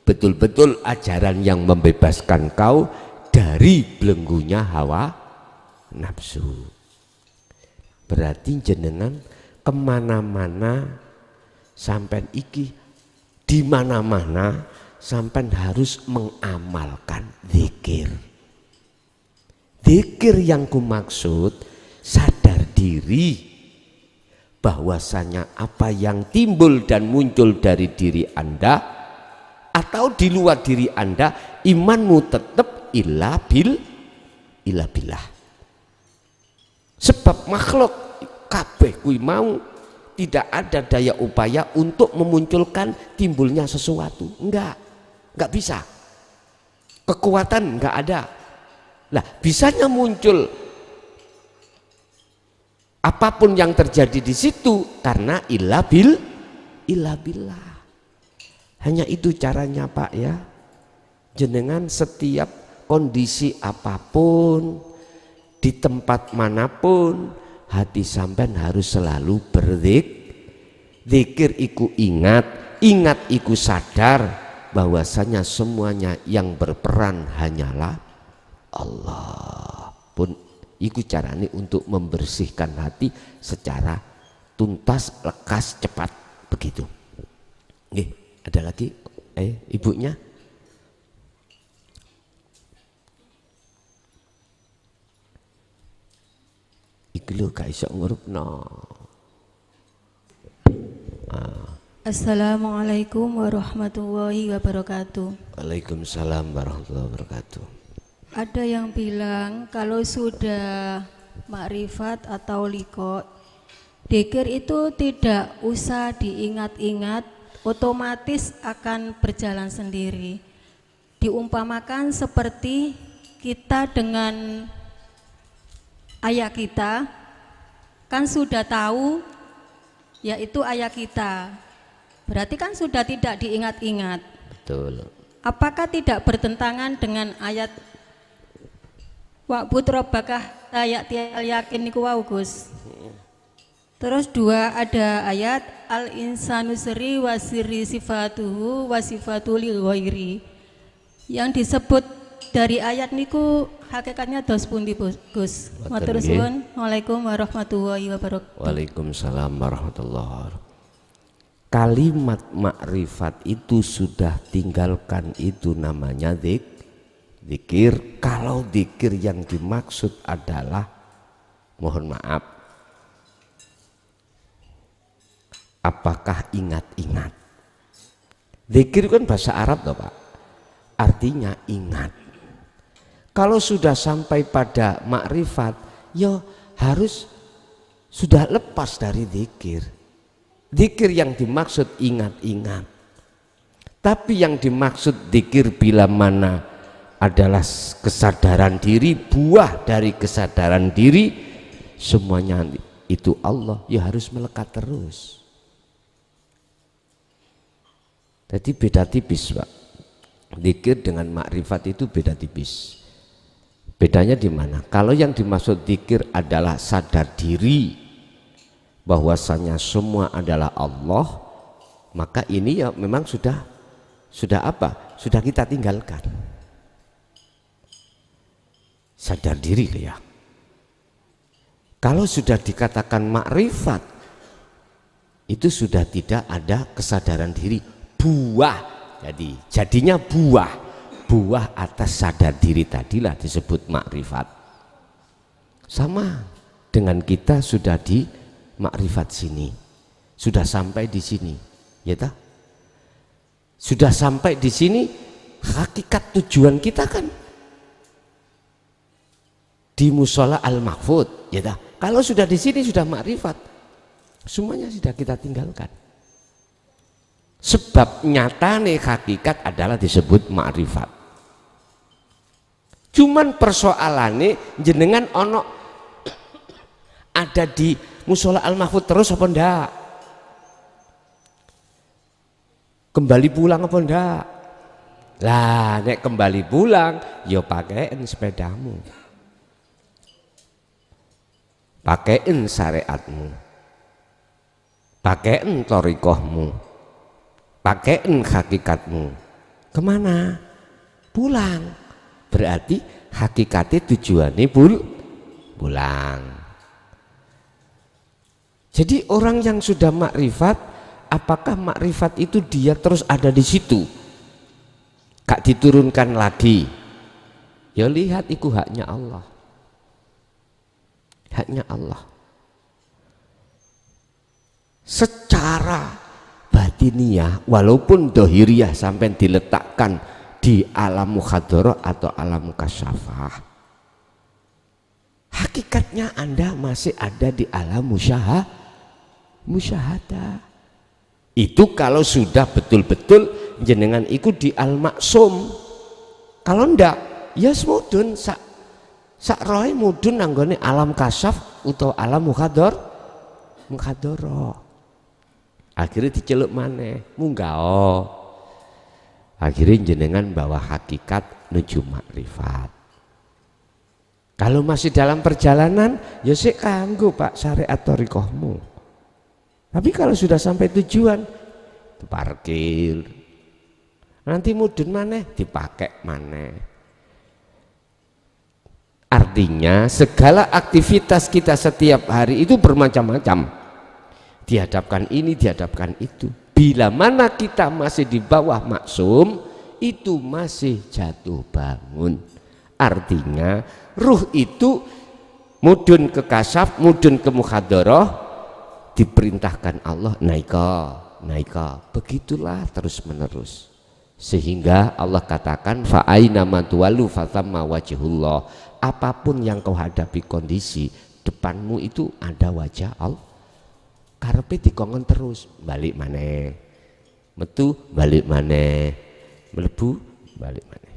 Betul-betul ajaran yang membebaskan kau dari belenggunya hawa nafsu. Berarti jenengan kemana-mana sampai iki, di mana-mana sampai harus mengamalkan zikir. Zikir yang kumaksud sadar diri bahwasanya apa yang timbul dan muncul dari diri Anda atau di luar diri Anda, imanmu tetap illa billah. Sebab makhluk kabeh kuwi mau tidak ada daya upaya untuk memunculkan timbulnya sesuatu, enggak bisa, kekuatan enggak ada. Lah, bisanya muncul apapun yang terjadi di situ karena illa billah. Hanya itu caranya Pak ya. Jenengan setiap kondisi apapun, di tempat manapun, hati sampean harus selalu berzikir iku ingat iku sadar bahwasanya semuanya yang berperan hanyalah Allah. Pun iku carane untuk membersihkan hati secara tuntas, lekas, cepat begitu. Nggih, ada lagi ibunya. Iku lho gak iso ngurupno. Assalamualaikum warahmatullahi wabarakatuh. Waalaikumsalam warahmatullahi wabarakatuh. Ada yang bilang kalau sudah makrifat atau liqa, dzikir itu tidak usah diingat-ingat, otomatis akan berjalan sendiri. Diumpamakan seperti kita dengan ayah kita, kan sudah tahu yaitu ayah kita, berarti kan sudah tidak diingat-ingat. Betul. Apakah tidak bertentangan dengan ayat wa'bud rabbaka hatta yakin niku wau Gus? Terus dua, ada ayat al insanu sri wa sirri sifatuhu wa sifatul ghairi. Yang disebut dari ayat niku hakikatnya dos pundi Gus? Matur suwun. Waalaikumsalam warahmatullahi wabarakatuh. Waalaikumsalam warahmatullahi wabarakatuh. Kalimat makrifat itu sudah tinggalkan, itu namanya zikir. Kalau zikir yang dimaksud adalah, mohon maaf, apakah ingat-ingat? Zikir kan bahasa Arab toh Pak, artinya ingat. Kalau sudah sampai pada makrifat, ya harus sudah lepas dari zikir. Zikir yang dimaksud ingat-ingat. Tapi yang dimaksud zikir bila mana adalah kesadaran diri, buah dari kesadaran diri semuanya itu Allah, ya harus melekat terus. Jadi beda tipis Pak, zikir dengan makrifat itu beda tipis. Bedanya di mana? Kalau yang dimaksud zikir adalah sadar diri bahwasanya semua adalah Allah, maka ini ya memang sudah apa? Sudah kita tinggalkan. Sadar diri ya. Kalau sudah dikatakan makrifat, itu sudah tidak ada kesadaran diri, buah. Jadi jadinya buah atas sadar diri tadilah disebut makrifat. Sama dengan kita sudah di makrifat sini, sudah sampai di sini, ya tak? Sudah sampai di sini, hakikat tujuan kita kan di musola al-mahfud, ya tak? Kalau sudah di sini sudah makrifat, semuanya sudah kita tinggalkan. Sebab nyata nih hakikat adalah disebut makrifat. Cuman persoalannya jenengan ono ada di musola al-mahfud terus apa ndak? Kembali pulang apa ndak? Lah nek kembali pulang ya pakein sepedamu, pakein syariatmu, pakein thariqahmu, pakein hakikatmu. Kemana? Pulang. Berarti hakikatnya tujuannya pulang. Jadi orang yang sudah makrifat, apakah makrifat itu dia terus ada di situ, gak diturunkan lagi? Ya lihat, itu haknya Allah, haknya Allah. Secara batiniah walaupun dohiriyah sampai diletakkan di alam mukhadharah atau alam kasyafah, hakikatnya Anda masih ada di alam musyahadah. Itu kalau sudah betul-betul jenengan ikut di al-maksum. Kalau ndak ya semudun sak roe mudun nanggone alam kasyaf utawa alam mukhadharah. Akhirnya diceluk maneh munggah. Akhirnya jenengan bawa hakikat menuju makrifat. Kalau masih dalam perjalanan ya sik kanggo Pak syariat thariqahmu. Tapi kalau sudah sampai tujuan parkir, nanti mudun maneh dipakai maneh. Artinya segala aktivitas kita setiap hari itu bermacam-macam, dihadapkan ini, dihadapkan itu. Bila mana kita masih di bawah maksum, itu masih jatuh bangun. Artinya ruh itu mudun ke kasyaf, mudun ke mukhadharah, diperintahkan Allah naika. Begitulah terus menerus. Sehingga Allah katakan fa aina ma tuwallu fathamma wajhullah. Apapun yang kau hadapi kondisi, depanmu itu ada wajah Allah. Karepe dikongkon terus, balik maneh, metu balik maneh, melebu balik maneh.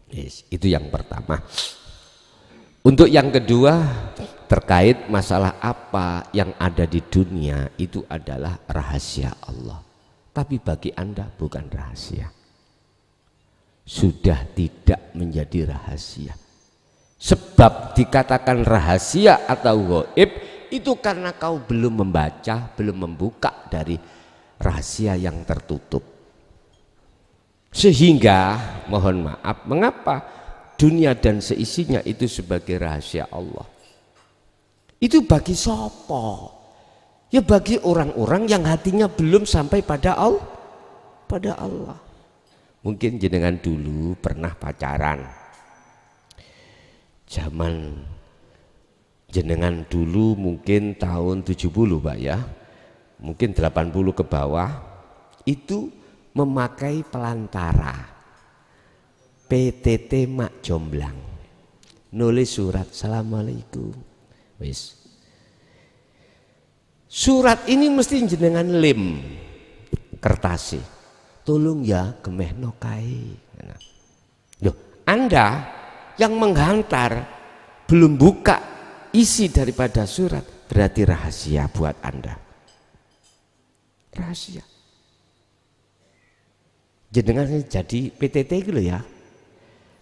Yes, itu yang pertama. Untuk yang kedua, terkait masalah apa yang ada di dunia itu adalah rahasia Allah. Tapi bagi Anda bukan rahasia. Sudah tidak menjadi rahasia. Sebab dikatakan rahasia atau ghaib itu karena kau belum membaca, belum membuka dari rahasia yang tertutup. Sehingga mohon maaf, mengapa dunia dan seisinya itu sebagai rahasia Allah? Itu bagi sopo? Ya bagi orang-orang yang hatinya belum sampai pada Allah. Mungkin jenengan dulu pernah pacaran. Zaman jenengan dulu mungkin tahun 70 Pak ya, mungkin 80 ke bawah, itu memakai pelantara PTT Mak Jomblang, nulis surat Assalamualaikum. Wis, surat ini mesti jenengan lem kertasi, tolong ya gemeh nokai. Loh, Anda yang menghantar belum buka isi daripada surat, berarti rahasia buat Anda. Rahasia. Jenengan jadi PTT gitu ya.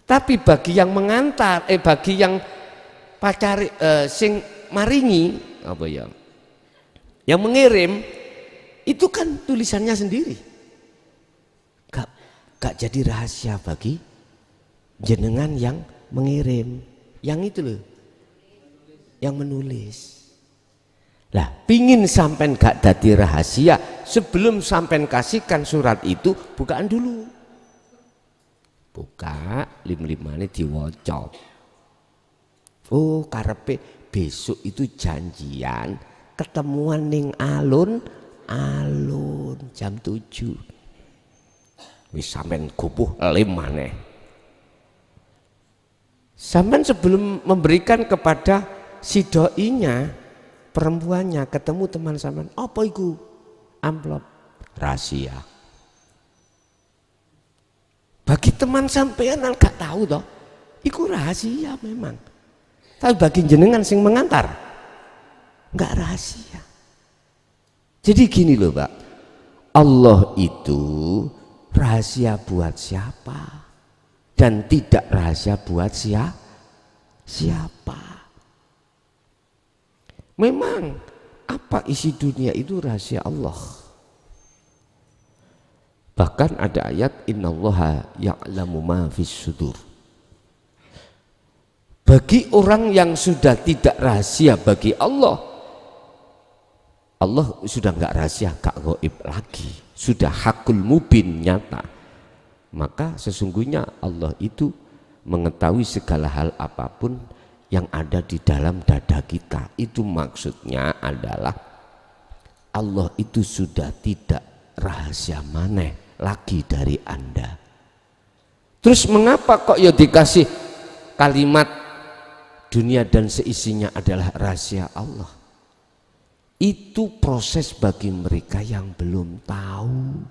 Tapi bagi yang mengantar, bagi yang pacari, sing maringi, apa ya, yang mengirim, itu kan tulisannya sendiri. Gak jadi rahasia bagi jenengan yang mengirim, yang itu loh, yang menulis. Lah, pingin sampai gak dadi rahasia, sebelum sampai kasihkan surat itu, bukaan dulu. Buka, lim-limane diwaca. Oh, karepe besok itu janjian, ketemuan ning alun-alun jam 7. Wis sampean gupuh lim maneh. Sampean sebelum memberikan kepada si doinya, perempuannya, ketemu teman sampean, apa iku? Amplop rahasia. Bagi teman sampean gak tahu toh, iku rahasia memang. Tapi bagi jenengan sing mengantar, enggak rahasia. Jadi gini loh Pak, Allah itu rahasia buat siapa dan tidak rahasia buat siapa. Memang apa isi dunia itu rahasia Allah. Bahkan ada ayat innallaha ya'lamu ma fis sudur. Bagi orang yang sudah tidak rahasia bagi Allah, Allah sudah enggak rahasia, gak gaib lagi, sudah hakul mubin, nyata. Maka sesungguhnya Allah itu mengetahui segala hal apapun yang ada di dalam dada kita. Itu maksudnya adalah Allah itu sudah tidak rahasia maneh lagi dari Anda. Terus mengapa kok ya dikasih kalimat dunia dan seisinya adalah rahasia Allah? Itu proses bagi mereka yang belum tahu.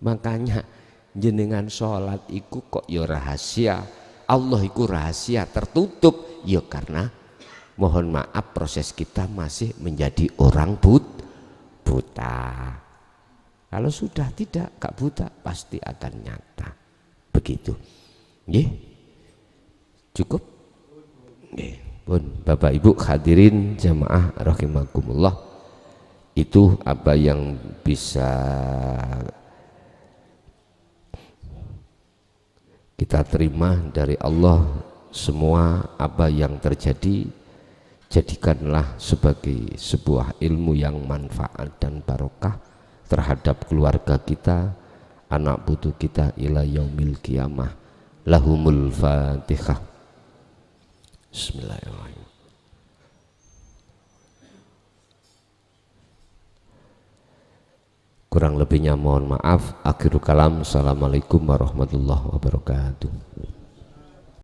Makanya jenengan sholat iku kok ya rahasia, Allah iku rahasia tertutup ya, karena mohon maaf proses kita masih menjadi orang buta. Kalau sudah tidak, gak buta, pasti akan nyata. Begitu. Nggih. Cukup? Nggih. Pun Bapak Ibu hadirin jamaah rahimakumullah, itu apa yang bisa kita terima dari Allah. Semua apa yang terjadi jadikanlah sebagai sebuah ilmu yang manfaat dan barokah terhadap keluarga kita, anak putu kita ila yaumil qiyamah. Lahumul Fatihah. Bismillahirrahmanirrahim. Kurang lebihnya mohon maaf. Akhirul kalam. Assalamualaikum warahmatullahi wabarakatuh.